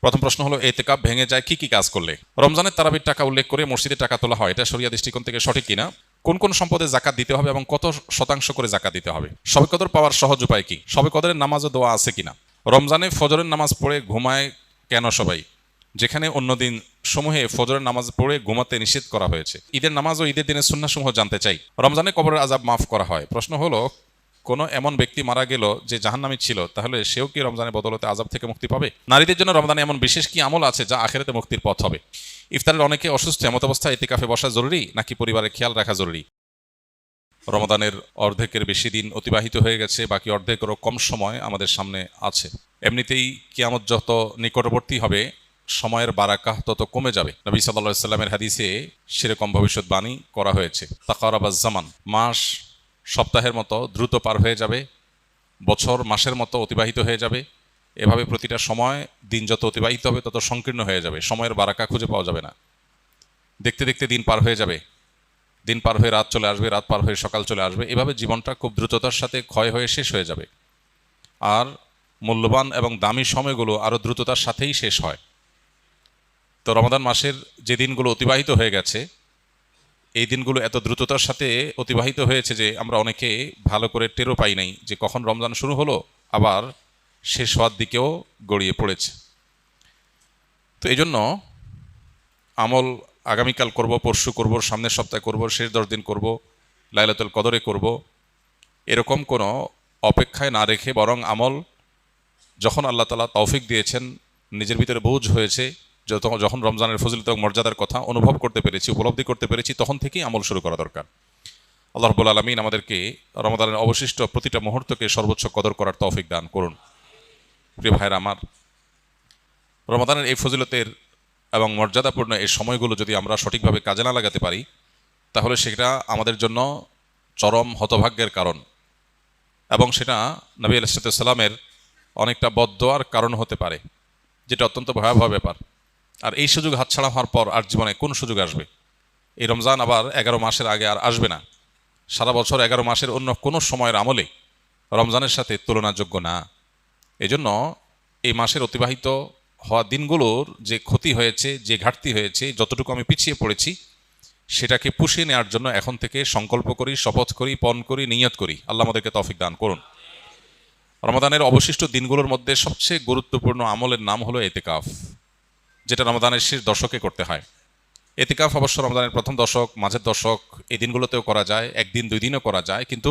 প্রথম প্রশ্ন হলো, এতেকাফ ভেঙে যায় কি কি কাজ করলে? রমজানের তারাবির টাকা উল্লেখ করে মসজিদে টাকা তোলা হয়, এটা শরিয়া দৃষ্টিকোণ থেকে সঠিক কিনা? কোন কোন সম্পদে জাকাত দিতে হবে এবং কত শতাংশ করে জাকাত দিতে হবে? শবে কদর পাওয়ার সহজ উপায় কি? শবে কদরের নামাজও দোয়া আছে কিনা? রমজানে ফজরের নামাজ পড়ে ঘুমায় কেন সবাই, যেখানে অন্যদিন সমূহে ফজরের নামাজ পড়ে ঘুমাতে নিষেধ করা হয়েছে? ঈদের নামাজ ও ঈদের দিনের সুন্নাহ সমূহ জানতে চাই। রমজানে কবরের আযাব মাফ করা হয়। প্রশ্ন হলো, কোনো এমন ব্যক্তি মারা গেল যে জাহান্নামী ছিল, তাহলে সেও কি রমজানের বদলতে আযাব থেকে মুক্তি পাবে? নারীদের জন্য রমজানে এমন বিশেষ কি আমল আছে যা আখিরাতে মুক্তির পথ হবে? ইফতারের অনেকে অসুস্থ, এমত অবস্থায় ইতিকাফে বসা জরুরি নাকি পরিবারের খেয়াল রাখা জরুরি? রমাদানের অর্ধেকের বেশি দিন অতিবাহিত হয়ে গেছে, বাকি অর্ধেকেরও কম সময় আমাদের সামনে আছে। এমনিতেই কিয়ামত যত নিকটবর্তী হবে সময়ের বারাকাহ তত কমে যাবে। নবী সাল্লাল্লাহু আলাইহি সাল্লামের হাদিসে সেরকম ভবিষ্যৎবাণী করা হয়েছে। তাকারাবাজ জামান, মাস সপ্তাহের মতো দ্রুত পার হয়ে যাবে, বছর মাসের মতো অতিবাহিত হয়ে যাবে। এভাবে প্রতিটা সময় দিন যত অতিবাহিত হবে তত সংকীর্ণ হয়ে যাবে, সময়ের বারাকা খুঁজে পাওয়া যাবে না। দেখতে দেখতে দিন পার হয়ে যাবে, দিন পার হয়ে রাত চলে আসবে, রাত পার হয়ে সকাল চলে আসবে। এভাবে জীবনটা খুব দ্রুততার সাথে ক্ষয় হয়ে শেষ হয়ে যাবে। আর মূল্যবান এবং দামি সময়গুলো আরও দ্রুততার সাথেই শেষ হয়। তো রমাদান মাসের যে দিনগুলো অতিবাহিত হয়ে গেছে, এই দিনগুলো এত দ্রুততার সাথে অতিবাহিত হয়েছে যে আমরা অনেকে ভালো করে টেরও পাই নাই যে কখন রমজান শুরু হলো, আবার শেষ হওয়ার দিকেও গড়িয়ে পড়েছে। তো এই জন্য আমল আগামীকাল করব, পরশু করব, সামনের সপ্তাহে করব, শেষ 10 দিন করব, লাইলাতুল কদরে করব, এরকম কোনো অপেক্ষায় না রেখে বরং আমল যখন আল্লাহ তাআলা তৌফিক দিয়েছেন, নিজের ভিতরে বোঝ হয়েছে, যখন রমজানের ফজিলত এবং মর্যাদার কথা অনুভব করতে পেরেছি, উপলব্ধি করতে পেরেছি, তখন থেকেই আমল শুরু করা দরকার। আল্লাহ রাব্বুল আলামিন আমাদেরকে রমাদানের অবশিষ্ট প্রতিটা মুহূর্তকে সর্বোচ্চ কদর করার তৌফিক দান করুন। প্রিয় ভাইরা আমার, রমাদানের এই ফজিলতের এবং মর্যাদাপূর্ণ এই সময়গুলো যদি আমরা সঠিকভাবে কাজে না লাগাতে পারি, তাহলে সেটা আমাদের জন্য চরম হতভাগ্যের কারণ, এবং সেটা নবী আলাইহিস সালামের অনেকটা বদদোয়ার কারণ হতে পারে, যেটা অত্যন্ত ভয়াবহ ব্যাপার। আর এই সুযোগ হাতছাড়া হওয়ার পর আর জীবনে কোন সুযোগ আসবে? এই রমজান আবার 11 মাসের আগে আর আসবে না। সারা বছর 11 মাসের অন্য কোনো সময়ের আমলে রমজানের সাথে তুলনাযোগ্য না। এজন্য এই মাসের অতিবাহিত হওয়া দিনগুলোর যে ক্ষতি হয়েছে, যে ঘাটতি হয়েছে, যতটুকু আমি পিছিয়ে পড়েছি, সেটাকে পুষিয়ে নেওয়ার জন্য এখন থেকে সংকল্প করি, শপথ করি, পণ করি, নিয়ত করি। আল্লাহ আমাদেরকে তৌফিক দান করুন। রমাদানের অবশিষ্ট দিনগুলোর মধ্যে সবচেয়ে গুরুত্বপূর্ণ আমলের নাম হলো এতেকাফ, যেটা রমাদানের শেষ দশকে করতে হয়। এতেকাফ অবশ্য রমজানের প্রথম দশক, মাঝের দশক, এই দিনগুলোতেও করা যায়, একদিন 2 দিনও করা যায়, কিন্তু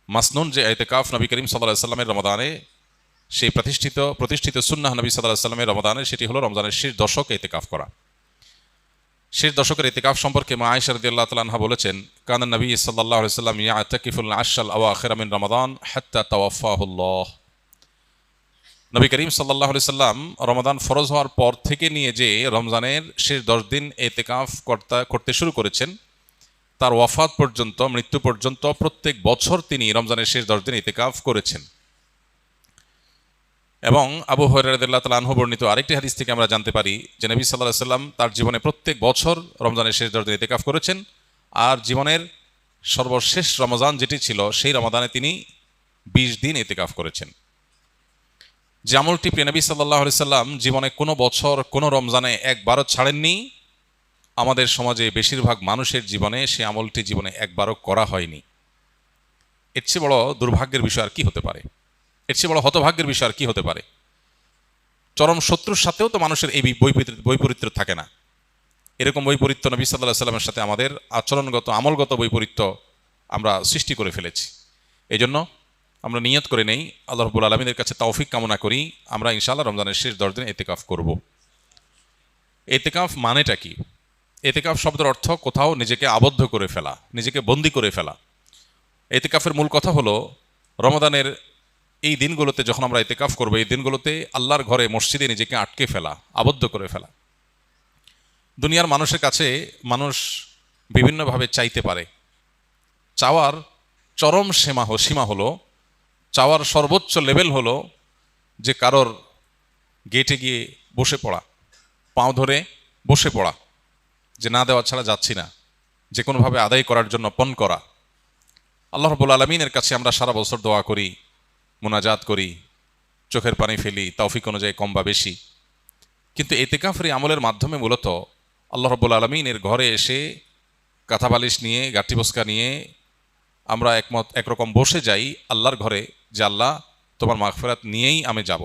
মাসনুন যে এতেকাফ নবী করিম সাল্লাল্লাহু আলাইহি সাল্লামের রমাদানে, সেই প্রতিষ্ঠিত সুন্নাহ নবী সাল্লাল্লাহু আলাইহি সাল্লামের রমাদানে, সেটি হলো রমজানের শেষ দশকে এতেকাফ করা। শেষ দশকের ইতিকাফ সম্পর্কে মা আয়েশা রাদিয়াল্লাহু তাআলা আনহা বলেছেন, কানা নবী সাল্লাল্লাহু আলাইহি ওয়াসাল্লাম ইয়াতাকিফুল আশরাল আওয়াখির মিন রমাদান হাত্তা তাওয়াফাহুল্লাহ। নবী করিম সাল্লাল্লাহু আলাইহি সাল্লাম রমাদান ফরজ হওয়ার পর থেকে নিয়ে যে রমজানের শেষ 10 দিন ইতিকাফ করতে শুরু করেছেন, তার ওয়াফাত পর্যন্ত, মৃত্যু পর্যন্ত প্রত্যেক বছর তিনি রমজানের শেষ 10 দিন ইতিকাফ করেছেন। এবং আবু হুরায়রা রাদিয়াল্লাহু তাআলা আনহু বর্ণিত আরেকটি হাদিস থেকে আমরা জানতে পারি যে নবী সাল্লাল্লাহু আলাইহি সাল্লাম তার জীবনে প্রত্যেক বছর রমজানের শেষ 10 দিন ইতিকাফ করেছেন, আর জীবনের সর্বশেষ রমজান যেটি ছিল, সেই রমাদানে তিনি 20 দিন ইতিকাফ করেছেন। যে আমলটি প্রিয় নবী সাল্লাল্লাহু আলাইহি সাল্লাম জীবনে কোনো বছর, কোনো রমজানে একবারও ছাড়েননি, আমাদের সমাজে বেশিরভাগ মানুষের জীবনে সেই আমলটি জীবনে একবারও করা হয়নি। এর চেয়ে বড় দুর্ভাগ্যের বিষয় আর কি হতে পারে? এর চেয়ে বড় হতভাগ্যের বিষয় আর কি হতে পারে? চরম শত্রুর সাথেও তো মানুষের এই বৈপরীত্য থাকে না। এরকম বৈপরীত্য নবী সাল্লাল্লাহু আলাইহি সাল্লামের সাথে আমাদের আচরণগত, আমলগত বৈপরীত্য আমরা সৃষ্টি করে ফেলেছি। এই জন্য আমরা নিয়ত করে নেই, আল্লাহ রাব্বুল আলামিনের কাছে তৌফিক কামনা করি, আমরা ইনশাআল্লাহ রমজানের শেষ 10 দিন ইতিকাফ করব। ইতিকাফ মানেটা কি? ইতিকাফ শব্দের অর্থ কোথাও নিজেকে আবদ্ধ করে ফেলা, নিজেকে বন্দী করে ফেলা। ইতিকাফের মূল কথা হলো রমাদানের এই দিনগুলোতে যখন আমরা ইতিকাফ করবো, এই দিনগুলোতে আল্লাহর ঘরে, মসজিদে নিজেকে আটকে ফেলা, আবদ্ধ করে ফেলা। দুনিয়ার মানুষের কাছে মানুষ বিভিন্নভাবে চাইতে পারে। চাওয়ার চরম সীমা হলো, চাওয়ার সর্বোচ্চ লেভেল হলো যে কারোর গেটে গিয়ে বসে পড়া, পাঁও ধরে বসে পড়া, যে না দেওয়া ছাড়া যাচ্ছি না, যে কোনোভাবে আদায় করার জন্য পণ করা। আল্লাহ রাব্বুল আলামিনের কাছে আমরা সারা বছর দোয়া করি, মুনাজাত করি, চোখের পানি ফেলি, তৌফিক অনুযায়ী কম বা বেশি, কিন্তু এতেকাফের এই আমলের মাধ্যমে মূলত আল্লাহ রাব্বুল আলামিনের ঘরে এসে কাঁথা বালিশ নিয়ে গাঠি বস্কা নিয়ে আমরা একরকম বসে যাই আল্লাহর ঘরে, যে আল্লাহ তোমার মাগফিরাত নিয়েই আমি যাব।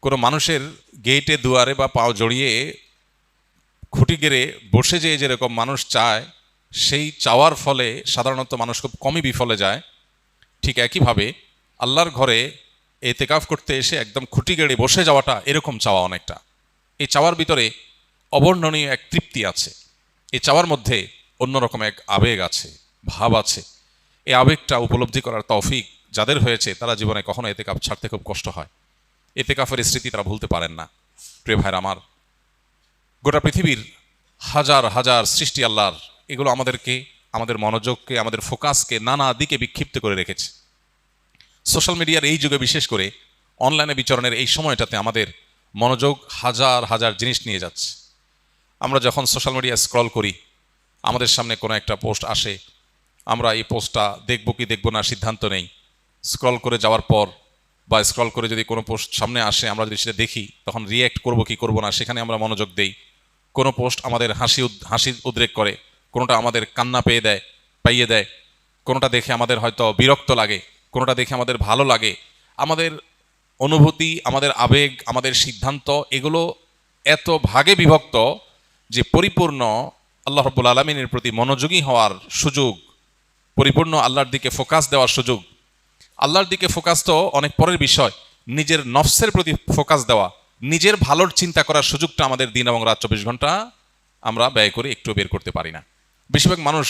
কোনো মানুষের গেটে দুয়ারে বা পাও জড়িয়ে খুঁটি গেড়ে বসে যেয়ে যেরকম মানুষ চায়, সেই চাওয়ার ফলে সাধারণত মানুষ খুব কমই বিফলে যায়। ঠিক একইভাবে আল্লাহর ঘরে এতেকাফ করতে এসে একদম খুঁটি গেড়ে বসে যাওয়াটা এরকম চাওয়া অনেকটা। এই চাওয়ার ভিতরে অবর্ণনীয় এক তৃপ্তি আছে, এই চাওয়ার মধ্যে অন্যরকম এক আবেগ আছে, ভাব আছে। এই আবেগটা উপলব্ধি করার তৌফিক যাদের হয়েছে তারা জীবনে কখনো এতেকাফ ছাড়তে খুব কষ্ট হয়, এতেকাফের স্মৃতি তারা ভুলতে পারেন না। প্রিয় ভাইরা আমার, গোটা পৃথিবীর হাজার হাজার সৃষ্টি আল্লাহর, এগুলো আমাদেরকে, আমাদের মনোযোগকে, আমাদের ফোকাসকে নানা দিকে বিক্ষিপ্ত করে রেখেছে। সোশ্যাল মিডিয়ার এই যুগে, বিশেষ করে অনলাইনে বিচরণের এই সময়টাতে আমাদের মনোযোগ হাজার হাজার জিনিস নিয়ে যাচ্ছে। আমরা যখন সোশ্যাল মিডিয়া স্ক্রল করি, আমাদের সামনে কোনো একটা পোস্ট আসে, আমরা এই পোস্টটা দেখব কি দেখব না সিদ্ধান্ত নেই। স্ক্রল করে যাওয়ার পর বা স্ক্রল করে যদি কোনো পোস্ট সামনে আসে, আমরা যদি সেটা দেখি, তখন রিয়্যাক্ট করব কি করব না সেখানে আমরা মনোযোগ দেই। কোনো পোস্ট আমাদের হাসি উদ্রেক করে, কোনোটা আমাদের কান্না পাইয়ে দেয়, কোনোটা দেখে আমাদের হয়তো বিরক্ত লাগে, কোনোটা দেখে আমাদের ভালো লাগে। আমাদের অনুভূতি, আমাদের আবেগ, আমাদের সিদ্ধান্ত, এগুলো এত ভাগে বিভক্ত যে পরিপূর্ণ আল্লাহ রাব্বুল আলামিনের প্রতি মনোযোগী হওয়ার সুযোগ, পরিপূর্ণ আল্লাহর দিকে ফোকাস দেওয়ার সুযোগ, আল্লাহর দিকে ফোকাস তো অনেক পরের বিষয়, নিজের নফসের প্রতি ফোকাস দেওয়া, নিজের ভালোর চিন্তা করার সুযোগটা আমাদের দিন এবং রাত 24 ঘন্টা আমরা ব্যয় করে একটু বের করতে পারি না। বেশিরভাগ মানুষ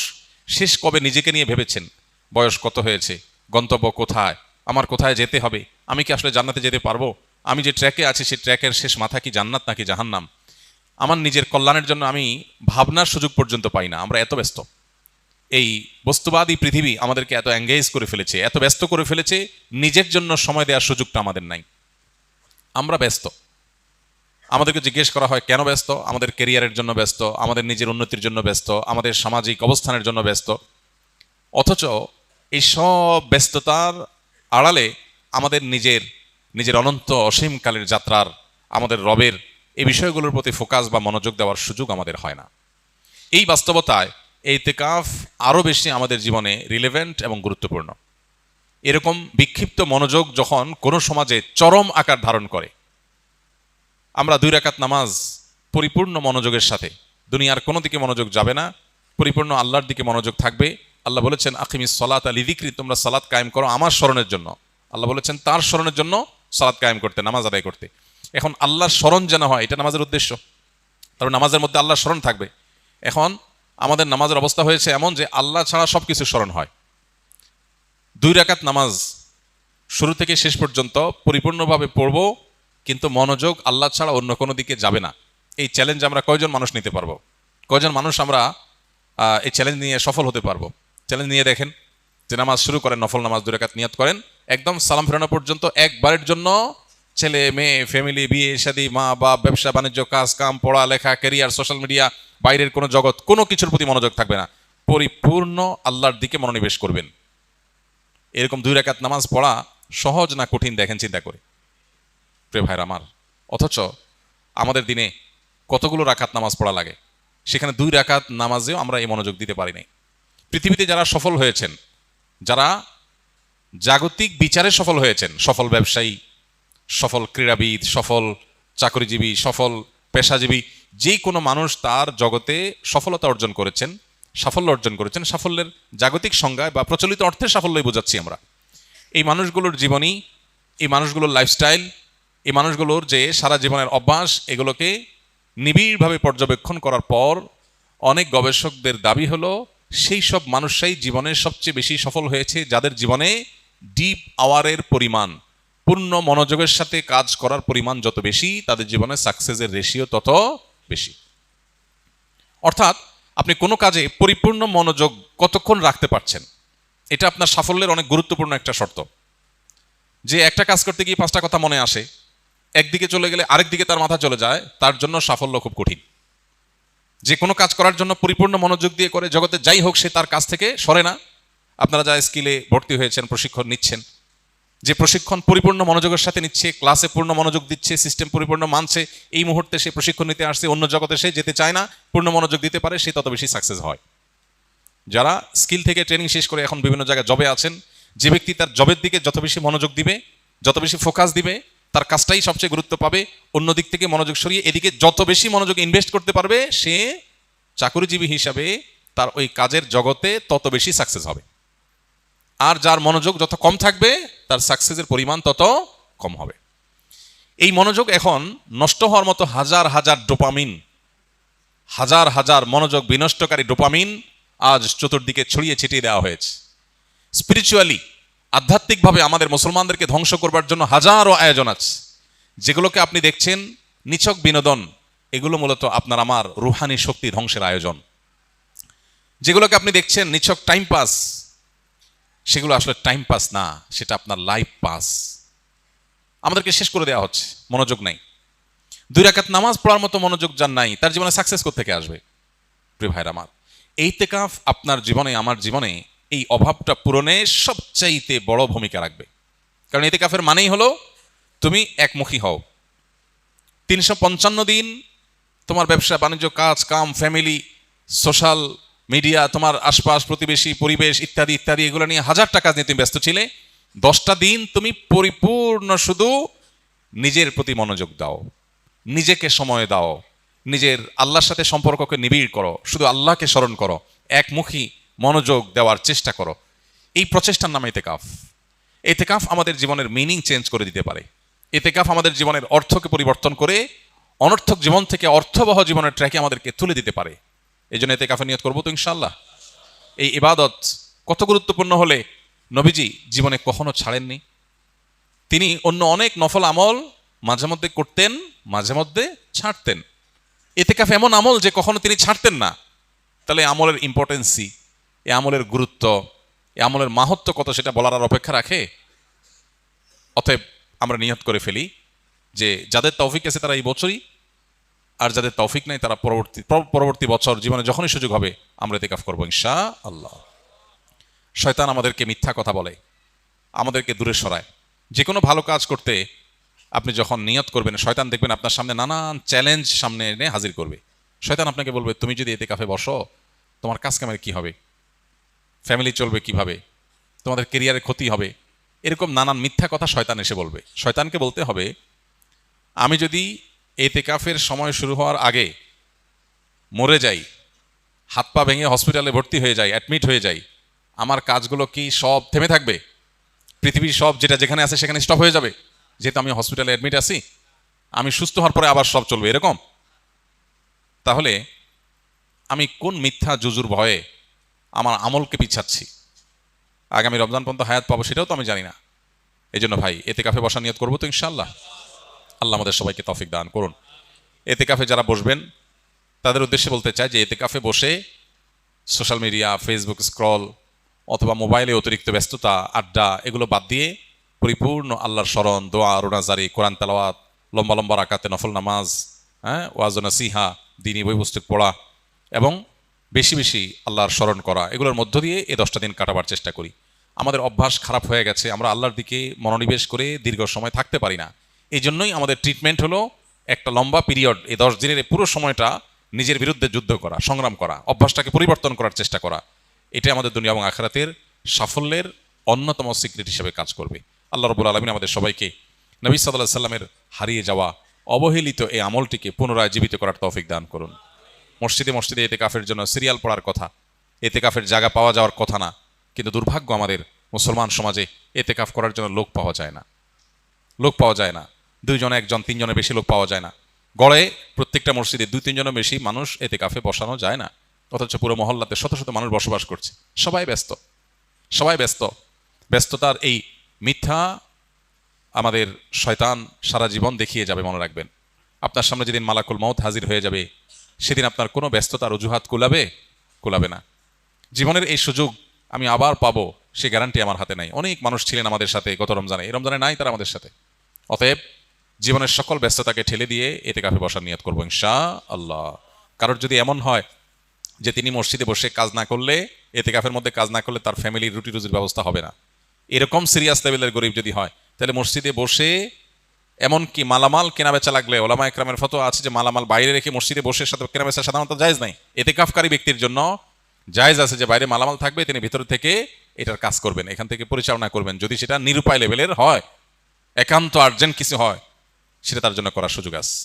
শেষ কবে নিজেকে নিয়ে ভেবেছেন, বয়স কত হয়েছে, গন্তব্য কোথায়, আমার কোথায় যেতে হবে, আমি কি আসলে জান্নাতে যেতে পারবো, আমি যে ট্র্যাকে আছি সেই ট্র্যাকের শেষ মাথা কি জান্নাত নাকি জাহান্নাম, আমার নিজের কল্যাণের জন্য আমি ভাবনার সুযোগ পর্যন্ত পাই না। আমরা এত ব্যস্ত, এই বস্তুবাদী পৃথিবী আমাদেরকে এত এঙ্গেজ করে ফেলেছে, এত ব্যস্ত করে ফেলেছে, নিজের জন্য সময় দেওয়ার সুযোগটা আমাদের নাই। আমরা ব্যস্ত, আমাদেরকে জিজ্ঞেস করা হয় কেন ব্যস্ত, আমাদের কেরিয়ারের জন্য ব্যস্ত, আমাদের নিজের উন্নতির জন্য ব্যস্ত, আমাদের সামাজিক অবস্থানের জন্য ব্যস্ত। অথচ এই সব ব্যস্ততার আড়ালে আমাদের নিজের অনন্ত অসীমকালের যাত্রার, আমাদের রবের এই বিষয়গুলোর প্রতি ফোকাস বা মনোযোগ দেওয়ার সুযোগ আমাদের হয় না। এই বাস্তবতায় এই ইতিকাফ আরও বেশি আমাদের জীবনে রিলেভেন্ট এবং গুরুত্বপূর্ণ। এরকম বিক্ষিপ্ত মনোযোগ যখন কোনো সমাজে চরম আকার ধারণ করে, আমরা 2 রাকাত নামাজ পরিপূর্ণ মনোযোগের সাথে, দুনিয়ার কোনো দিকে মনোযোগ যাবে না, পরিপূর্ণ আল্লাহর দিকে মনোযোগ থাকবে। আল্লাহ বলেছেন আকিমিস সালাতা লিযিকরি, তোমরা সালাত কায়েম করো আমার স্মরণের জন্য। আল্লাহ বলেছেন তার স্মরণের জন্য সালাত কায়েম করতে, নামাজ আদায় করতে। এখন আল্লাহর স্মরণ যেন হয়, এটা নামাজের উদ্দেশ্য। তারপর নামাজের মধ্যে আল্লাহর স্মরণ থাকবে। এখন আমাদের নামাজের অবস্থা হয়েছে এমন যে আল্লাহ ছাড়া সব কিছু স্মরণ হয়। 2 রাকাত নামাজ শুরু থেকে শেষ পর্যন্ত পরিপূর্ণভাবে পড়ব, কিন্তু মনোযোগ আল্লাহ ছাড়া অন্য কোনো দিকে যাবে না। এই চ্যালেঞ্জ আমরা কয়জন মানুষ নিতে পারবো? কয়জন মানুষ আমরা এই চ্যালেঞ্জ নিয়ে সফল হতে পারবো? চ্যালেঞ্জ নিয়ে দেখেন, যে নামাজ শুরু করেন, নফল নামাজ 2 রাকাত নিয়ত করেন, একদম সালাম ফেরানো পর্যন্ত একবারের জন্য ছেলে মেয়ে, ফ্যামিলি, বিয়ে শাদী, মা বাপ, ব্যবসা বাণিজ্য, কাজ কাম, পড়া লেখা, ক্যারিয়ার, সোশ্যাল মিডিয়া, বাইরের কোনো জগৎ, কোনো কিছুর প্রতি মনোযোগ থাকবে না, পরিপূর্ণ আল্লাহর দিকে মনোনিবেশ করবেন। এরকম 2 রাকাত নামাজ পড়া সহজ না কঠিন দেখেন চিন্তা করে, প্রিয় ভাইরা আমার। অথচ আমাদের দিনে কতগুলো রাকাত নামাজ পড়া লাগে, সেখানে 2 রাকাত নামাজেও আমরা এই মনোযোগ দিতে পারি নাই। পৃথিবীতে যারা সফল হয়েছেন, যারা জাগতিক বিচারে সফল হয়েছেন, সফল ব্যবসায়ী, সফল ক্রীড়াবিদ, সফল চাকরিজীবী, সফল পেশাজীবী, যে কোনো মানুষ তার জগতে সফলতা অর্জন করেছেন, সাফল্য অর্জন করেছেন। সাফল্যের জাগতিক সংজ্ঞায় বা প্রচলিত অর্থের সাফল্যই বোঝাচ্ছি আমরা। এই মানুষগুলোর জীবনী, এই মানুষগুলোর লাইফস্টাইল, এই মানুষগুলোর যে সারা জীবনের অভ্যাস, এগুলোকে নিবিড়ভাবে পর্যবেক্ষণ করার পর অনেক গবেষকদের দাবি হলো সেই সব মানুষরাই জীবনের সবচেয়ে বেশি সফল হয়েছে যাদের জীবনে ডিপ আওয়ারের পরিমাণ, পূর্ণ মনোযোগের সাথে কাজ করার পরিমাণ যত বেশি, তাদের জীবনে সাকসেসের রেশিও তত বেশি। অর্থাৎ আপনি কোনো কাজে পরিপূর্ণ মনোযোগ কতক্ষণ রাখতে পারছেন, এটা আপনার সাফল্যের অনেক গুরুত্বপূর্ণ একটা শর্ত। যে একটা কাজ করতে গিয়ে 5টা কথা মনে আসে, একদিকে চলে গেলে আরেক দিকে তার মাথা চলে যায়, তার জন্য সাফল্য খুব কঠিন। যে কোনো কাজ করার জন্য পরিপূর্ণ মনোযোগ দিয়ে করে, জগতে যাই হোক সে তার কাজ থেকে সরে না। আপনারা যা স্কিলে ভর্তি হয়েছেন, প্রশিক্ষণ নিচ্ছেন, যে প্রশিক্ষণ পরিপূর্ণ মনোযোগের সাথে নিচ্ছে, ক্লাসে পূর্ণ মনোযোগ দিচ্ছে, সিস্টেম পরিপূর্ণ মানছে, এই মুহূর্তে সে প্রশিক্ষণ নিতে আসছে, অন্য জগতে সে যেতে চায় না, পূর্ণ মনোযোগ দিতে পারে, সে তত বেশি সাকসেস হয়। যারা স্কিল থেকে ট্রেনিং শেষ করে এখন বিভিন্ন জায়গায় জবে আছেন, যে ব্যক্তি তার জবের দিকে যত বেশি মনোযোগ দিবে, যত বেশি ফোকাস দিবে, তার কাজটাই সবচেয়ে গুরুত্ব পাবে, অন্য দিক থেকে মনোযোগ সরিয়ে এদিকে যত বেশি মনোযোগ ইনভেস্ট করতে পারবে, সে চাকরিজীবী হিসাবে তার ওই কাজের জগতে তত বেশি সাকসেস হবে। আর যার মনোযোগ যত কম থাকবে, তার সাকসেসের পরিমাণ তত কম হবে। এই মনোযোগ এখন নষ্ট হওয়ার মতো হাজার হাজার ডোপামিন, হাজার হাজার মনোযোগ বিনষ্টকারী ডোপামিন আজ চতুর্দিকে ছড়িয়ে ছিটিয়ে দেওয়া হয়েছে। স্পিরিচুয়ালি, আধ্যাত্মিকভাবে আমাদের মুসলমানদেরকে ধ্বংস করবার জন্য হাজারো আয়োজন আছে। যেগুলোকে আপনি দেখছেন নিছক বিনোদন, এগুলো মূলত আপনার আমার রুহানি শক্তি ধ্বংসের আয়োজন। যেগুলোকে আপনি দেখছেন নিছক টাইম পাস, সেগুলো আসলে টাইম পাস না, সেটা আপনার লাইফ পাস। আমাদেরকে শেষ করে দেওয়া হচ্ছে, মনোযোগ নাই। 2 রাকাত নামাজ পড়ার মতো মনোযোগ যার নাই, তার জীবনে সাকসেস কোত্থেকে আসবে? প্রিয় ভাইরা আমার, ইতিকাফ আপনার জীবনে, আমার জীবনে এই অভাবটা পূরণে সবচাইতে বড় ভূমিকা রাখবে। কারণ ইতিকাফের মানেই হলো তুমি একমুখী হও। 355 দিন তোমার ব্যবসা বাণিজ্য, কাজ কাম, ফ্যামিলি, সোশ্যাল মিডিয়া, তোমার আশপাশ, প্রতিবেশী, পরিবেশ ইত্যাদি ইত্যাদি, এগুলো নিয়ে হাজারটা কাজ নিয়ে তুমি ব্যস্ত ছিলে। 10টা দিন তুমি পরিপূর্ণ শুধু নিজের প্রতি মনোযোগ দাও, নিজেকে সময় দাও, নিজের আল্লাহর সাথে সম্পর্ককে নিবিড় করো, শুধু আল্লাহকে স্মরণ করো, একমুখী মনোযোগ দেওয়ার চেষ্টা করো। এই প্রচেষ্টার নাম ইতিকাফ। ইতিকাফ আমাদের জীবনের মিনিং চেঞ্জ করে দিতে পারে। ইতিকাফ আমাদের জীবনের অর্থকে পরিবর্তন করে অনর্থক জীবন থেকে অর্থবহ জীবনের ট্র্যাকে আমাদেরকে তুলে দিতে পারে। এই জন্য ইতিকাফে নিয়ত করবো তো ইনশাআল্লাহ। এই ইবাদত কত গুরুত্বপূর্ণ হলে নবীজি জীবনে কখনো ছাড়েননি। তিনি অন্য অনেক নফল আমল মাঝে মধ্যে করতেন, মাঝে মধ্যে ছাড়তেন। ইতিকাফ এমন আমল যে কখনো তিনি ছাড়তেন না। তাহলে আমলের ইম্পর্টেন্সি, এ আমলের গুরুত্ব, এ আমলের মাহাত্ম্য কত, সেটা বলার আর অপেক্ষা রাখে? অতএব আমরা নিয়ত করে ফেলি যে যাদের তৌফিক আছে তারা এই বছরই, আর যাদের তৌফিক নেই তারা পরবর্তী বছর জীবনে যখনই সুযোগ হবে আমরা ইতিকাফ করবো ইনশাআল্লাহ। শয়তান আমাদেরকে মিথ্যা কথা বলে, আমাদেরকে দূরে সরায়। যে কোনো ভালো কাজ করতে আপনি যখন নিয়ত করবেন, শয়তান দেখবেন আপনার সামনে নানান চ্যালেঞ্জ সামনে এনে হাজির করবে। শয়তান আপনাকে বলবে, তুমি যদি ইতিকাফে বসো তোমার কাজ কামের কি হবে, ফ্যামিলি চলবে কিভাবে, তোমাদের কেরিয়ারের ক্ষতি হবে, এরকম নানান মিথ্যা কথা শয়তান এসে বলবে। শয়তানকে বলতে হবে, আমি যদি ইতিকাফের সময় শুরু হওয়ার আগে মরে যাই, হাত পা ভেঙে হসপিটালে ভর্তি হয়ে যাই, অ্যাডমিট হয়ে যাই, আমার কাজগুলো কি সব থেমে থাকবে? পৃথিবীর সব যেটা যেখানে আছে সেখানে স্টপ হয়ে যাবে? যেহেতু আমি হসপিটালে অ্যাডমিট আছি, আমি সুস্থ হওয়ার পরে আবার সব চলবে এরকম? তাহলে আমি কোন মিথ্যা জুজুর ভয়ে আমার আমলকে পিছাচ্ছি? আগামী রমজান পর্যন্ত হায়াত পাবো সেটাও তো আমি জানি না। এই জন্য ভাই ইতিকাফে বসা নিয়ত করবো তো ইনশাআল্লাহ। আল্লাহ আমাদের সবাইকে তৌফিক দান করুন। ইতিকাফে যারা বসবেন তাদের উদ্দেশ্যে বলতে চাই যে ইতিকাফে বসে সোশ্যাল মিডিয়া, ফেসবুক স্ক্রল অথবা মোবাইলে অতিরিক্ত ব্যস্ততা, আড্ডা, এগুলো বাদ দিয়ে পরিপূর্ণ আল্লাহর স্মরণ, দোয়া, রোনাজারি, কোরআন তেলাওয়াত, লম্বা লম্বা রাকাতে নফল নামাজ, ওয়াজ নাসিহা, দ্বীনি বই পুস্তক পড়া এবং বেশি বেশি আল্লাহর স্মরণ করা, এগুলোর মধ্য দিয়ে এই 10টা দিন কাটাবার চেষ্টা করি। আমাদের অভ্যাস খারাপ হয়ে গেছে, আমরা আল্লাহর দিকে মনোনিবেশ করে দীর্ঘ সময় থাকতে পারি না। এই জন্যই আমাদের ট্রিটমেন্ট হলো একটা লম্বা পিরিয়ড, এই 10 দিনের পুরো সময়টা নিজের বিরুদ্ধে যুদ্ধ করা, সংগ্রাম করা, অভ্যাসটাকে পরিবর্তন করার চেষ্টা করা। এটাই আমাদের দুনিয়া এবং আখিরাতের সাফল্যের অন্যতম সিক্রেট হিসেবে কাজ করবে। আল্লাহ রাব্বুল আলামিন আমাদের সবাইকে নবী সাল্লাল্লাহু আলাইহি সাল্লামের হারিয়ে যাওয়া অবহেলিত এই আমলটিকে পুনরায় জীবিত করার তৌফিক দান করুন। মসজিদে মসজিদে ইতিকাফের জন্য সিরিয়াল পড়ার কথা, ইতিকাফের জায়গা পাওয়া যাওয়ার কথা না, কিন্তু দুর্ভাগ্য আমাদের মুসলমান সমাজে ইতিকাফ করার জন্য লোক পাওয়া যায় না। লোক পাওয়া যায় না, 2 জন 1 জন 3 জনের বেশি লোক পাওয়া যায় না। গড়ে প্রত্যেকটা মসজিদে 2-3 জনের বেশি মানুষ ইতিকাফে বসানো যায় না, অথচ পুরো মহল্লাতে শত শত মানুষ বসবাস করছে। সবাই ব্যস্ত, সবাই ব্যস্ত। ব্যস্ততার এই মিথ্যা আমাদের শয়তান সারা জীবন দেখিয়ে যাবে, মনে রাখবেন। আপনার সামনে যেদিন মালাকুল মউত হাজির হয়ে যাবে সেদিন আপনার কোনো ব্যস্ততার অজুহাত কুলাবে না। জীবনের এই সুযোগ আমি আবার পাবো সে গ্যারান্টি আমার হাতে নাই। অনেক মানুষ ছিলেন আমাদের সাথে গত রমজানে, এই রমজানে নাই তারা আমাদের সাথে। অতএব জীবনের সকল ব্যস্ততাকে ঠেলে দিয়ে ইতিকাফে বসার নিয়ত করবো ইনশাআল্লাহ। কারোর যদি এমন হয় যে তিনি মসজিদে বসে কাজ না করলে, ইতিকাফের মধ্যে কাজ না করলে তার ফ্যামিলির রুটি রুজির ব্যবস্থা হবে না, এরকম সিরিয়াস লেভেলের গরিব যদি হয়, তাহলে মসজিদে বসে এমনকি মালামাল কেনাবেচা লাগলে ওলামা একরামের ফতোয়া আছে যে মালামাল বাইরে রেখে মসজিদে বসে সাথে কেনাবেচা সাধারণত জায়েজ নাই। ইতিকাফকারী ব্যক্তির জন্য জায়েজ আছে যে বাইরে মালামাল থাকবে, তিনি ভিতর থেকে এটার কাজ করবেন, এখান থেকে পরিচালনা করবেন। যদি সেটা নিরুপায় লেভেলের হয়, একান্ত আর্জেন্ট কিছু হয়, সেটা তার জন্য করার সুযোগ আছে।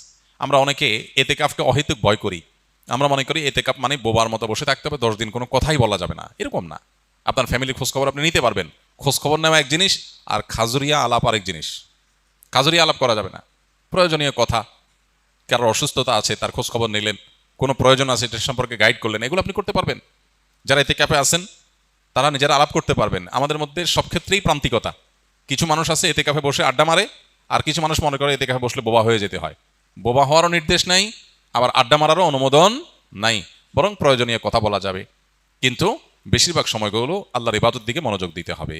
আমরা অনেকে এতেকাফকে অহেতুক ভয় করি। আমরা মনে করি এতেকাফ মানে বোবার মতো বসে থাকতে হবে, 10 দিন কোনো কথাই বলা যাবে না। এরকম না। আপনার ফ্যামিলির খোঁজখবর আপনি নিতে পারবেন। খোঁজখবর নেওয়া এক জিনিস, আর খাজুরিয়া আলাপ আরেক জিনিস। খাজুরিয়া আলাপ করা যাবে না। প্রয়োজনীয় কথা, কারোর অসুস্থতা আছে তার খোঁজখবর নিলেন, কোনো প্রয়োজন আছে এটা সম্পর্কে গাইড করলেন, এগুলো আপনি করতে পারবেন। যারা এতেকাফে আছেন তারা নিজেরা আলাপ করতে পারবেন। আমাদের মধ্যে সব ক্ষেত্রেই প্রান্তিকতা। কিছু মানুষ আছে এতেকাফে বসে আড্ডা মারে, আর কিছু মানুষ মনে করে এতেকাফে বসলে বোবা হয়ে যেতে হয়। বোবা হওয়ারও নির্দেশ নাই, আবার আড্ডা মারারও অনুমোদন নাই, বরং প্রয়োজনীয় কথা বলা যাবে। কিন্তু বেশিরভাগ সময়গুলো আল্লাহর ইবাদত দিকে মনোযোগ দিতে হবে।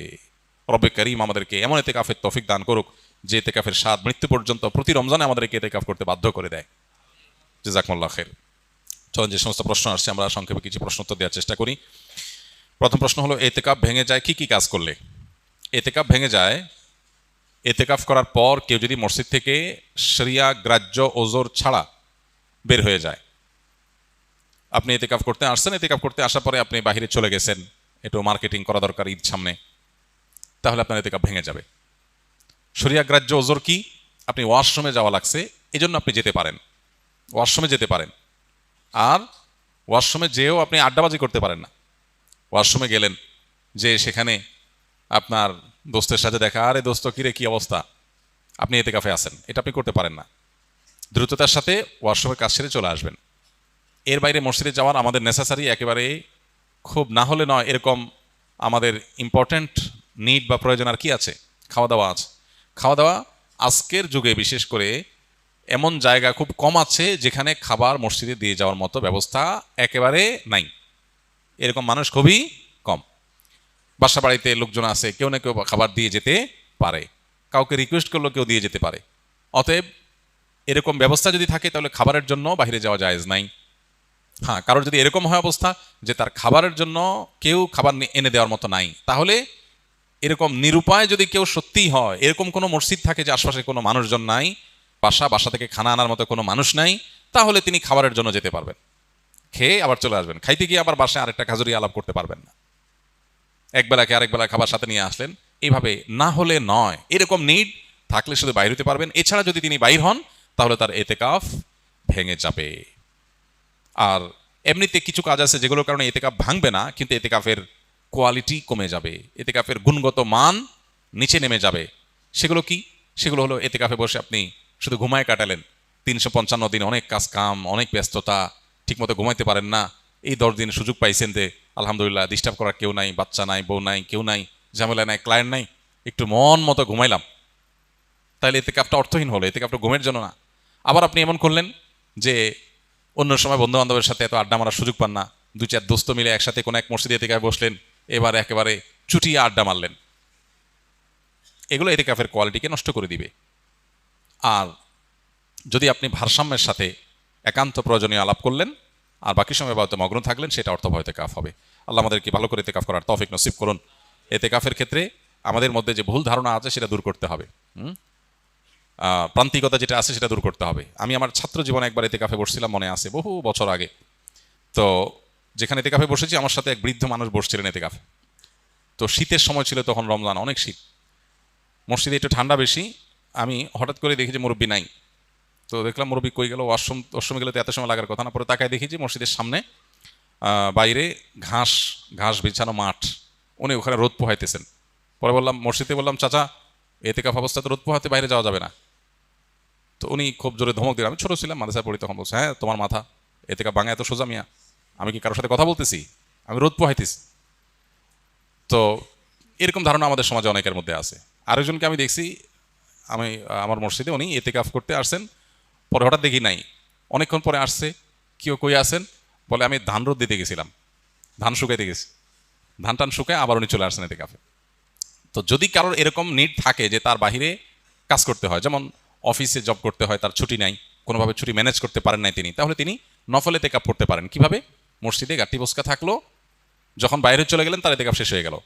রব্বে কারীম আমাদেরকে এমন এতেকাফের তৌফিক দান করুক যে এতেকাফের স্বাদ মৃত্যু পর্যন্ত প্রতি রমজানে আমাদেরকে এতেকাফ করতে বাধ্য করে দেয়। জাযাকুমুল্লাহ খাইর। চলুন যে সমস্ত প্রশ্ন আসছে আমরা সংক্ষেপে কিছু প্রশ্ন উত্তর দেওয়ার চেষ্টা করি। প্রথম প্রশ্ন হলো, এতেকাফ ভেঙে যায় কি কি কাজ করলে? এতেকাফ ভেঙে যায় এতেকাফ করার পর কেউ যদি মসজিদ থেকে শরিয়া গ্রাহ্য ওজর ছাড়া বের হয়ে যায়। আপনি এতেকাফ করতে আসছেন, এতেকাফ করতে আসার পরে আপনি বাইরে চলে গেছেন, একটু মার্কেটিং করা দরকার ঈদ সামনে, তাহলে আপনার এতেকাফ ভেঙে যাবে। শরিয়া গ্রাহ্য ওজর কি? আপনি ওয়াশরুমে যাওয়া লাগছে, এই জন্য আপনি যেতে পারেন, ওয়াশরুমে যেতে পারেন। আর ওয়াশরুমে যেও আপনি আড্ডাবাজি করতে পারেন না। ওয়াশরুমে গেলেন, যে সেখানে আপনার দোস্তের সাথে দেখা, আরে দোস্ত কিরে কি অবস্থা, আপনি এতেকাফে আছেন, এটা আপনি করতে পারেন না। দ্রুততার সাথে ওয়াশরুমের কাজ সেরে চলে আসবেন। এর বাইরে মসজিদে যাওয়ার আমাদের নেসেসারি একেবারে খুব না হলে নয়, এরকম আমাদের ইম্পর্ট্যান্ট নিড বা প্রয়োজন আর কি আছে? খাওয়া দাওয়া আছে। খাওয়া দাওয়া আজকের যুগে বিশেষ করে এমন জায়গা খুব কম আছে যেখানে খাবার মসজিদে দিয়ে যাওয়ার মতো ব্যবস্থা একেবারে নাই। এরকম মানুষ খুবই কম। বাসা বাড়িতে লোকজন আছে, কেউ না কেউ খাবার দিয়ে যেতে পারে, কাউকে রিকোয়েস্ট করলেও কেউ দিয়ে যেতে পারে। অতএব এরকম ব্যবস্থা যদি থাকে তাহলে খাবারের জন্য বাইরে যাওয়া জায়েজ নাই। হ্যাঁ, কারোর যদি এরকম হয় অবস্থা যে তার খাবারের জন্য কেউ খাবার এনে দেওয়ার মতো নাই, তাহলে এরকম নিরুপায় যদি কেউ সত্যিই হয়, এরকম কোনো মসজিদ থাকে যে আশপাশে কোনো মানুষজন নাই, বাসা থেকে খানা আনার মতো কোনো মানুষ নাই, তাহলে তিনি খাবারের জন্য যেতে পারবেন, খেয়ে আবার চলে আসবেন। খাইতে গিয়ে আবার বাসায় আরেকটা খাজুরি আলাপ করতে পারবেন না। একবেলাকে আরেকবেলা খাবার সাথে নিয়ে আসলেন, এইভাবে না হলে নয়। এরকম নিড থাকলে শুধু বাইর হতে পারবেন। এছাড়া যদি তিনি বাইর হন তাহলে তার এতেকাফ ভেঙে যাবে। আর এমনিতে কিছু কাজ আছে যেগুলোর কারণে এতেকাফ ভাঙবে না, কিন্তু এতেকাফের কোয়ালিটি কমে যাবে, এতেকাফের গুণগত মান নিচে নেমে যাবে। সেগুলো কি? সেগুলো হলো, এতেকাফে বসে আপনি শুধু ঘুমায় কাটালেন, 355 দিন অনেক কাজ কাম, অনেক ব্যস্ততা, ঠিকমতো ঘুমাইতে পারেন না। এই 10 দিন সুযোগ পাইছেন যে আলহামদুলিল্লাহ ডিস্টার্ব করার কেউ নাই, বাচ্চা নাই, বউ নাই, কেউ নাই, ঝামেলা নাই, ক্লায়েন্ট নাই, একটু মন মতো ঘুমাইলাম, তাহলে এতেকাফটা অর্থহীন হলো, এতেকাফটা ঘুমের জন্য না। আবার আপনি এমন করলেন যে অন্য সময় বন্ধু বান্ধবের সাথে এত আড্ডা মারার সুযোগ পান না, 2-4 দোস্ত মিলে একসাথে কোনো এক মসজিদে এতেকাফে বসলেন, এবার একেবারে চুটিয়ে আড্ডা মারলেন। এগুলো এতেকাফের কোয়ালিটিকে নষ্ট করে দিবে। আর যদি আপনি ভারসাম্যের সাথে একান্ত প্রয়োজনীয় আলাপ করলেন আর বাকি সময় বাড়িতে মগ্ন থাকলেন, সেটা অর্থবহ এতেকাফ হবে। আল্লাহ আমাদেরকে ভালো করে এতেকাফ করার তৌফিক নসিব করুন। এতেকাফের ক্ষেত্রে আমাদের মধ্যে যে ভুল ধারণা আছে সেটা দূর করতে হবে। প্রান্তিকতা যেটা আছে সেটা দূর করতে হবে। আমি আমার ছাত্র জীবনে একবার এতেকাফে বসছিলাম, মনে আছে, বহু বছর আগে। তো যেখানে এতেকাফে বসেছি, আমার সাথে এক বৃদ্ধ মানুষ বসছিলেন এতেকাফে। তো শীতের সময় ছিল তখন, রমজান, অনেক শীত, মসজিদে একটু ঠান্ডা বেশি। আমি হঠাৎ করে দেখি যে মুরব্বী নাই। তো দেখলাম মুরব্বী কই গেল, ওয়াশরুমে গেলে তো এত সময় লাগার কথা না। পরে তাকায় দেখি যে মসজিদের সামনে বাইরে ঘাস বিছানো মাঠ, উনি ওখানে রোদ পোহাইতেছেন। পরে বললাম, মসজিদে বললাম, চাচা এতেকাফ অবস্থাতে রোদ পোহাতে বাইরে যাওয়া যাবে না। তো উনি খুব জোরে ধমক দিলেন। আমি ছোটো ছিলাম, মাদ্রাসায় পড়ি তখন। বলছে, হ্যাঁ তোমার মাথা, এতেকাফ ভাঙা এত সোজা মিয়া? আমি কি কারোর সাথে কথা বলতেছি? আমি রোদ পোহাইতেছি। তো এরকম ধারণা আমাদের সমাজে অনেকের মধ্যে আছে। আরেকজনকে আমি দেখছি, আমার মসজিদে উনি এতেকাফ করতে আসছেন, পরে হঠাৎ দেখি নাই, অনেকক্ষণ পরে আসছে, কেউ কই আসেন, বলে আমি ধান রোদ দিতে গেছিলাম, ধান শুকাইতে গেছি। ধান টান শুকায় আবার উনি চলে আসছেন এতেকাফে। তো যদি কারোর এরকম নিড থাকে যে তার বাহিরে কাজ করতে হয়, যেমন অফিসে জব করতে হয়, তার ছুটি নাই, কোনোভাবে ছুটি ম্যানেজ করতে পারেন নাই তিনি, তাহলে তিনি নফল এতেকাফ করতে পারেন। কিভাবে? মসজিদে গাট্টি বসকা থাকলো, যখন বাইরে চলে গেলেন তার এতেকাফ শেষ হয়ে গেল।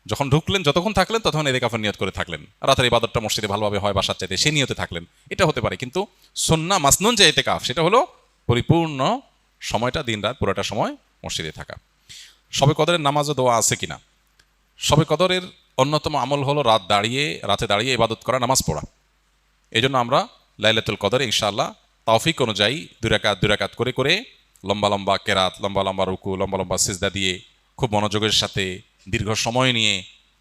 যখন ঢুকলেন, যতক্ষণ থাকলেন ততক্ষণ এতেকাফের নিয়ত করে থাকলেন। রাতের ইবাদতটা মসজিদে ভালোভাবে হয় বাসার চাইতে, সেই নিয়তে থাকলেন, এটা হতে পারে। কিন্তু সুন্নাহ মাসনুন যে এতেকাফ, সেটা হলো পরিপূর্ণ সময়টা, দিনরাত পুরোটা সময় মসজিদে থাকা। শবে কদরের নামাজ ও দোয়া আছে কিনা? শবে কদরের অন্যতম আমল হলো রাতে দাঁড়িয়ে ইবাদত করা, নামাজ পড়া। এই জন্য আমরা লাইলাতুল কদরে ইনশাআল্লাহ তৌফিক অনুযায়ী দুই রাকাত করে করে লম্বা লম্বা কেরাত, লম্বা লম্বা রুকু, লম্বা লম্বা সিজদা দিয়ে খুব মনোযোগের সাথে দীর্ঘ সময় নিয়ে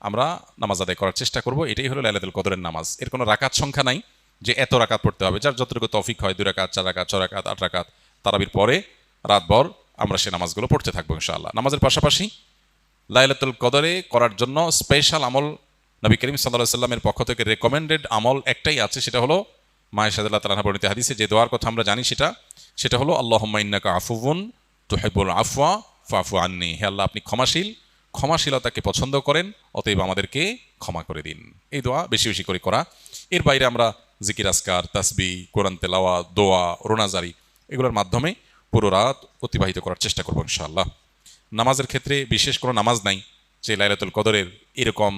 আমরা নামাজ আদায় করার চেষ্টা করব। এটাই হলো লাইলাতুল কদরের নামাজ। এর কোনো রাকাত সংখ্যা নাই যে এত রাকাত পড়তে হবে, যার যতটুকু তৌফিক হয়, 2 রাকাত, 4 রাকাত, 6 রাকাত, 8 রাকাত, তারাবির পরে রাতভর আমরা সে নামাজগুলো পড়তে থাকবো ইনশাআল্লাহ। নামাজের পাশাপাশি লাইলাতুল কদরে করার জন্য স্পেশাল আমল নবী করিম সাল্লাল্লাহু আলাইহি সাল্লামের পক্ষ থেকে রেকমেন্ডেড আমল একটাই আছে, সেটা হলো মায়েশা রাদিয়াল্লাহু তাআলা বর্ণিত হাদিসে যে দোয়ার কথা আমরা জানি, সেটা হলো আল্লাহুম্মা ইন্নাকা আফুউন তুহিব্বুল আফওয়া ফাফু আন্নি। হে আল্লাহ, আপনি ক্ষমাশীল, ক্ষমাশীলতাকে পছন্দ করেন, অতএব আমাদেরকে ক্ষমা করে দিন। এই দোয়া বেশি বেশি করে করা। এর বাইরে আমরা জিকির আসকার, তাসবিহ, কোরআন তেলাওয়াত, দোয়া, রোনাজারি এগুলোর মাধ্যমে পুরো রাত অতিবাহিত করার চেষ্টা করবো ইনশাআল্লাহ। নামাজের ক্ষেত্রে বিশেষ কোনো নামাজ নাই যে লাইলাতুল কদরের এরকম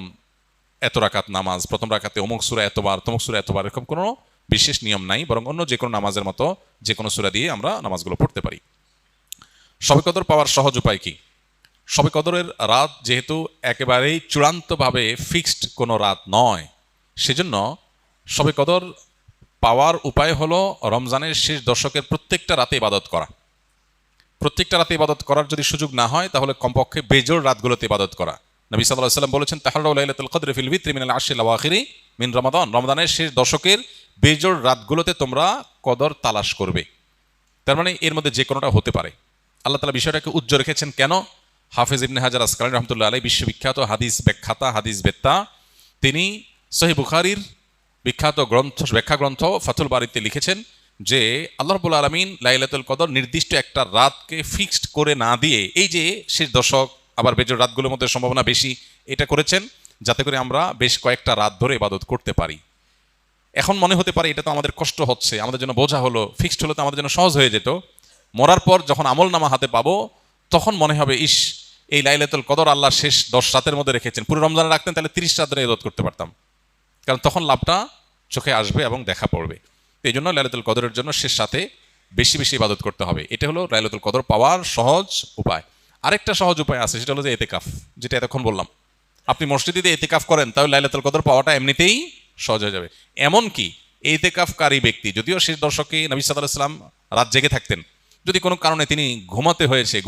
এত রাকাত নামাজ, প্রথম রাকাতে অমুক সূরা এতবার, তমুক সূরা এতবার, এরকম কোনো বিশেষ নিয়ম নাই। বরং অন্য যে কোনো নামাজের মতো যে কোনো সূরা দিয়ে আমরা নামাজগুলো পড়তে পারি। শবে কদর পাওয়ার সহজ উপায় কি? শবে কদরের রাত যেহেতু একেবারেই চূড়ান্তভাবে ফিক্সড কোনো রাত নয়, সেজন্য শবে কদর পাওয়ার উপায় হলো রমজানের শেষ দশকের প্রত্যেকটা রাতে ইবাদত করা। প্রত্যেকটা রাতে ইবাদত করার যদি সুযোগ না হয়, তাহলে কমপক্ষে বেজোড় রাতগুলোতে ইবাদত করা। নবী সাল্লাল্লাহু আলাইহি ওয়াসাল্লাম বলেছেন, তাহাররাউ লাইলাতুল কদরি ফিল বিত্রি মিনাল আশরিল আওয়াখিরি মিন রমাদান। রমজানের শেষ দশকের বেজোড় রাতগুলোতে তোমরা কদর তালাশ করবে। তার মানে এর মধ্যে যে কোনোটা হতে পারে। আল্লাহ তাআলা বিষয়টাকে উজ্জ্বল রেখেছেন কেন? হাফেজ ইবনে হাজার আসকালানী রাহমাতুল্লাহ আলাইহি, বিশ্ববিখ্যাত হাদিস ব্যাখ্যাতা, হাদিস বেত্তা, তিনি সহিহ বুখারীর বিখ্যাত ব্যাখ্যা গ্রন্থ ফাথুল বারীতে লিখেছেন যে আল্লাহ রাব্বুল আলামিন লাইলাতুল কদর নির্দিষ্ট একটা রাতকে ফিক্সড করে না দিয়ে, এই যে শেষ দশক আবার বেজোড় রাতগুলোর মধ্যে সম্ভাবনা বেশি, এটা করেছেন যাতে করে আমরা বেশ কয়েকটা রাত ধরে ইবাদত করতে পারি। এখন মনে হতে পারে এটা তো আমাদের কষ্ট হচ্ছে, আমাদের জন্য বোঝা হলো, ফিক্সড হলে তো আমাদের জন্য সহজ হয়ে যেত। মরার পর যখন আমল নামা হাতে পাবো, তখন মনে হবে ইস, এই লাইলাতুল কদর আল্লাহ শেষ 10 রাতের মধ্যে রেখেছেন, পুরো রমজানে রাখতেন তাহলে 30 রাত ধরে ইবাদত করতে পারতাম। কারণ তখন লাভটা চোখে আসবে এবং দেখা পড়বে। এই জন্য লাইলাতুল কদরের জন্য শেষ রাতে বেশি বেশি ইবাদত করতে হবে। এটা হলো লাইলাতুল কদর পাওয়ার সহজ উপায়। আরেকটা সহজ উপায় আছে, সেটা হলো যে এতেকাফ, যেটা এতক্ষণ বললাম। আপনি মসজিদে দিয়ে এতেকাফ করেন, তাহলে লাইলাতুল কদর পাওয়াটা এমনিতেই সহজ হয়ে যাবে। এমনকি এতেকাফকারী ব্যক্তি, যদিও শেষ দশকে নবী সাল্লাল্লাহু আলাইহি ওয়াসাল্লাম রাত জেগে থাকতেন, যদি কোনো কারণে তিনি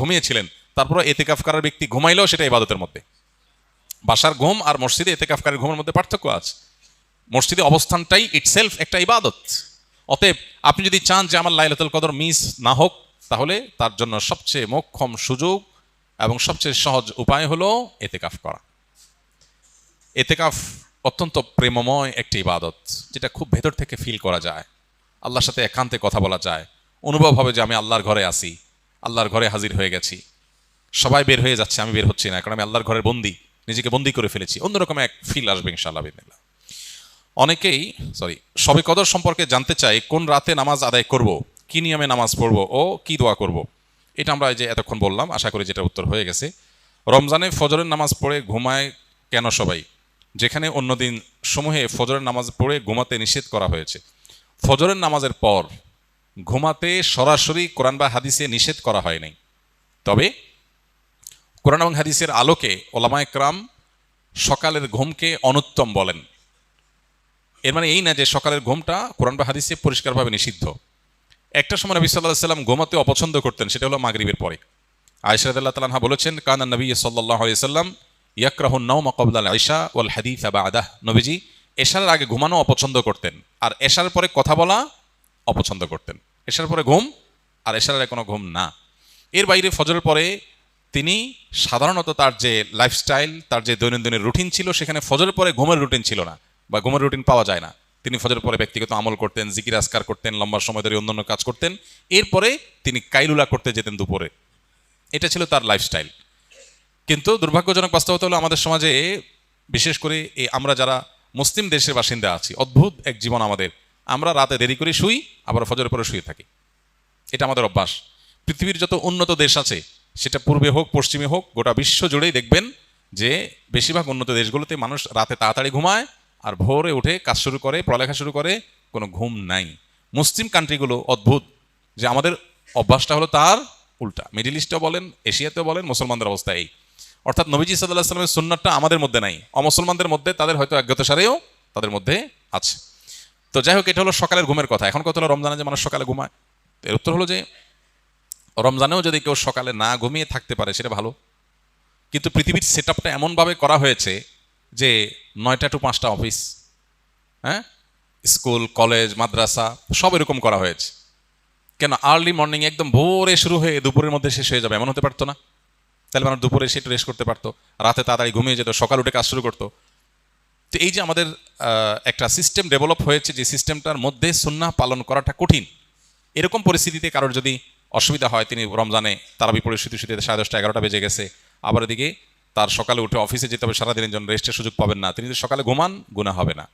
ঘুমিয়েছিলেন, তারপরে এতেকাফ করার ব্যক্তি ঘুমাইলেও সেটা ইবাদতের মধ্যে। বাসার ঘুম আর মসজিদে এতেকাফকারীর ঘুমের মধ্যে পার্থক্য আছে। মসজিদে অবস্থানটাই ইটসেলফ একটা ইবাদত। অতএব আপনি যদি চান যে আমার লাইলাতুল কদর মিস না হোক, তাহলে তার জন্য সবচেয়ে মোক্ষম সুযোগ এবং সবচেয়ে সহজ উপায় হলো এতেকাফ করা। এতেকাফ অত্যন্ত প্রেমময় একটি ইবাদত, যেটা খুব ভেতর থেকে ফিল করা যায়। আল্লাহর সাথে একান্তে কথা বলা যায়, অনুভব হবে যে আমি আল্লাহর ঘরে আছি, আল্লাহর ঘরে হাজির হয়ে গেছি। সবাই বের হয়ে যাচ্ছে, আমি বের হচ্ছি না, কারণ আমি আল্লাহর ঘরের বন্দী, নিজেকে বন্দী করে ফেলেছি। অন্যরকম এক ফিল আসবে ইনশাআল্লাহ বিদিনিল্লাহ। অনেকেই শবে কদর সম্পর্কে জানতে চাই, কোন রাতে নামাজ আদায় করব, কি নিয়মে নামাজ পড়ব ও কি দোয়া করব। এটা আমরা যে এতক্ষণ বললাম, আশা করি যেটা উত্তর হয়ে গেছে। রমজানে ফজরের নামাজ পড়ে ঘুমায় কেন সবাই, যেখানে অন্যদিন সমূহে ফজরের নামাজ পড়ে ঘুমাতে নিষেধ করা হয়েছে? ফজরের নামাজের পর ঘুমাতে সরাসরি কোরআন বা হাদিসে নিষেধ করা হয় নাই, তবে কোরআন এবং হাদিসের আলোকে ওলামায়ে কেরাম সকালের ঘুমকে অনুত্তম বলেন। এর মানে এই না যে সকালের ঘুমটা কোরআন বা হাদিসে পরিষ্কারভাবে নিষিদ্ধ। একটা সময় নবী সাল্লাল্লাহু আলাইহি ওয়াসাল্লাম ঘুমাতে অপছন্দ করতেন, সেটা হলো মাগরিবের পরে। আয়েশা রাদিয়াল্লাহু তাআলা আনহা বলেছেন, কানা নবী সাল্লাল্লাহু আলাইহি ওয়াসাল্লাম ইয়াকরাহুন নাওমা ক্বাবলা আল ইশা ওয়াল হাদিসা বা'দাহ। নবীজি এশার আগে ঘুমানো অপছন্দ করতেন, আর এশার পরে কথা বলা অপছন্দ করতেন। এশার পরে ঘুম আর এশার আগে কোনো ঘুম না। এর বাইরে ফজরের পরে তিনি সাধারণত তার যে লাইফস্টাইল, তার যে দৈনন্দিনের রুটিন ছিল, সেখানে ফজরের পরে ঘুমের রুটিন ছিল না, বা ঘুমের রুটিন পাওয়া যায় না। তিনি ফজরের পরে ব্যক্তিগত আমল করতেন, জিকির আজকার করতেন, লম্বা সময় ধরে অন্যান্য কাজ করতেন। এরপরে তিনি কাইলুলা করতে যেতেন দুপুরে। এটা ছিল তার লাইফস্টাইল। কিন্তু দুর্ভাগ্যজনক বাস্তবতা হলো, আমাদের সমাজে বিশেষ করে আমরা যারা মুসলিম দেশের বাসিন্দা আছি, অদ্ভুত এক জীবন আমাদের। আমরা রাতে দেরি করে শুই, আবার ফজরের পরে শুয়ে থাকি। এটা আমাদের অভ্যাস। পৃথিবীর যত উন্নত দেশ আছে, সেটা পূর্বে হোক পশ্চিমে হোক, গোটা বিশ্ব জুড়েই দেখবেন যে বেশিরভাগ উন্নত দেশগুলোতে মানুষ রাতে তাড়াতাড়ি ঘুমায় আর ভোরে উঠে কাজ শুরু করে, পড়ালেখা শুরু করে, কোনো ঘুম নাই। মুসলিম কান্ট্রিগুলো অদ্ভুত, যে আমাদের অভ্যাসটা হলো তার উল্টা। মিডিল ইস্টেও বলেন, এশিয়াতেও বলেন, মুসলমানদের অবস্থা এই। অর্থাৎ নবীজি সাল্লাল্লাহু আলাইহি সাল্লামের সুন্নাতটা আমাদের মধ্যে নাই, অমুসলমানদের মধ্যে তাদের হয়তো অজ্ঞাতসারেও তাদের মধ্যে আছে। তো যাই হোক, এটা হলো সকালের ঘুমের কথা। এখন কথা হলো রমজানে যে মানুষ সকালে ঘুমায়, এর উত্তর হলো যে রমজানেও যদি কেউ সকালে না ঘুমিয়ে থাকতে পারে সেটা ভালো। কিন্তু পৃথিবীর সেট আপটা এমনভাবে করা হয়েছে যে 9টা টু 5টা অফিস, হ্যাঁ, স্কুল, কলেজ, মাদ্রাসা সব এরকম করা হয়েছে। কেন আর্লি মর্নিং একদম ভোরে শুরু হয়ে দুপুরের মধ্যে শেষ হয়ে যাবে, এমন হতে পারতো না? তাহলে মানুষ দুপুরে এসে একটু রেস্ট করতে পারতো, রাতে তাড়াতাড়ি ঘুমিয়ে যেত, সকাল উঠে কাজ শুরু করতো। তো এই যে আমাদের একটা সিস্টেম ডেভেলপ হয়েছে, যে সিস্টেমটার মধ্যে সুন্নাহ পালন করাটা কঠিন, এরকম পরিস্থিতিতে কারোর যদি অসুবিধা হয়, তিনি রমজানে তারাবি পড়ে শুতে শুতে 10:30 11টা বেজে গেছে, আবার এদিকে তার সকালে উঠে অফিসে যেতে হবে, সারাদিনের জন্য রেস্টের সুযোগ পাবেন না, তিনি যদি সকালে ঘুমান গুনাহ হবে না।